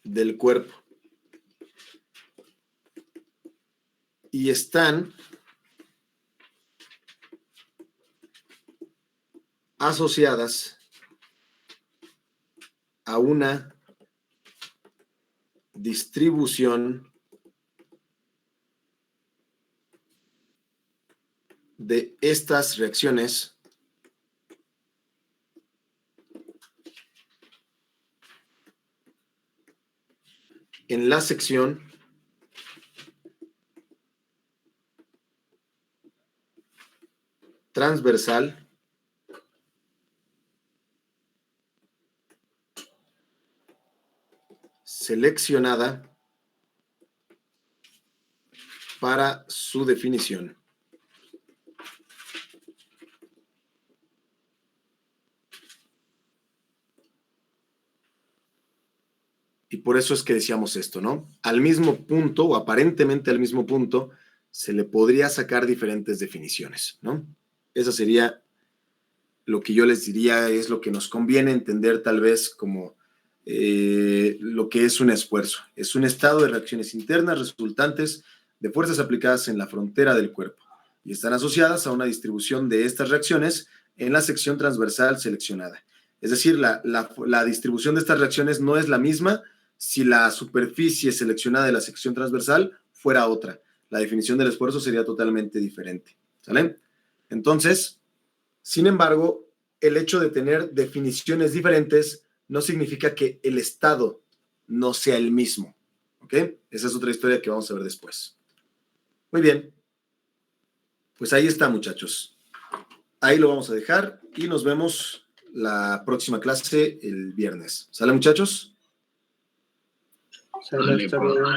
del cuerpo y están asociadas a una distribución de estas reacciones en la sección transversal seleccionada para su definición. Y por eso es que decíamos esto, ¿no? Al mismo punto, o aparentemente al mismo punto, se le podría sacar diferentes definiciones, ¿no? Esa sería lo que yo les diría, es lo que nos conviene entender tal vez como lo que es un esfuerzo. Es un estado de reacciones internas resultantes de fuerzas aplicadas en la frontera del cuerpo y están asociadas a una distribución de estas reacciones en la sección transversal seleccionada. Es decir, la distribución de estas reacciones no es la misma si la superficie seleccionada de la sección transversal fuera otra. La definición del esfuerzo sería totalmente diferente. ¿Sale? Entonces, sin embargo, el hecho de tener definiciones diferentes no significa que el estado no sea el mismo. ¿Ok? Esa es otra historia que vamos a ver después. Muy bien. Pues ahí está, muchachos. Ahí lo vamos a dejar y nos vemos la próxima clase el viernes. ¿Sale, muchachos? Sale, hasta luego.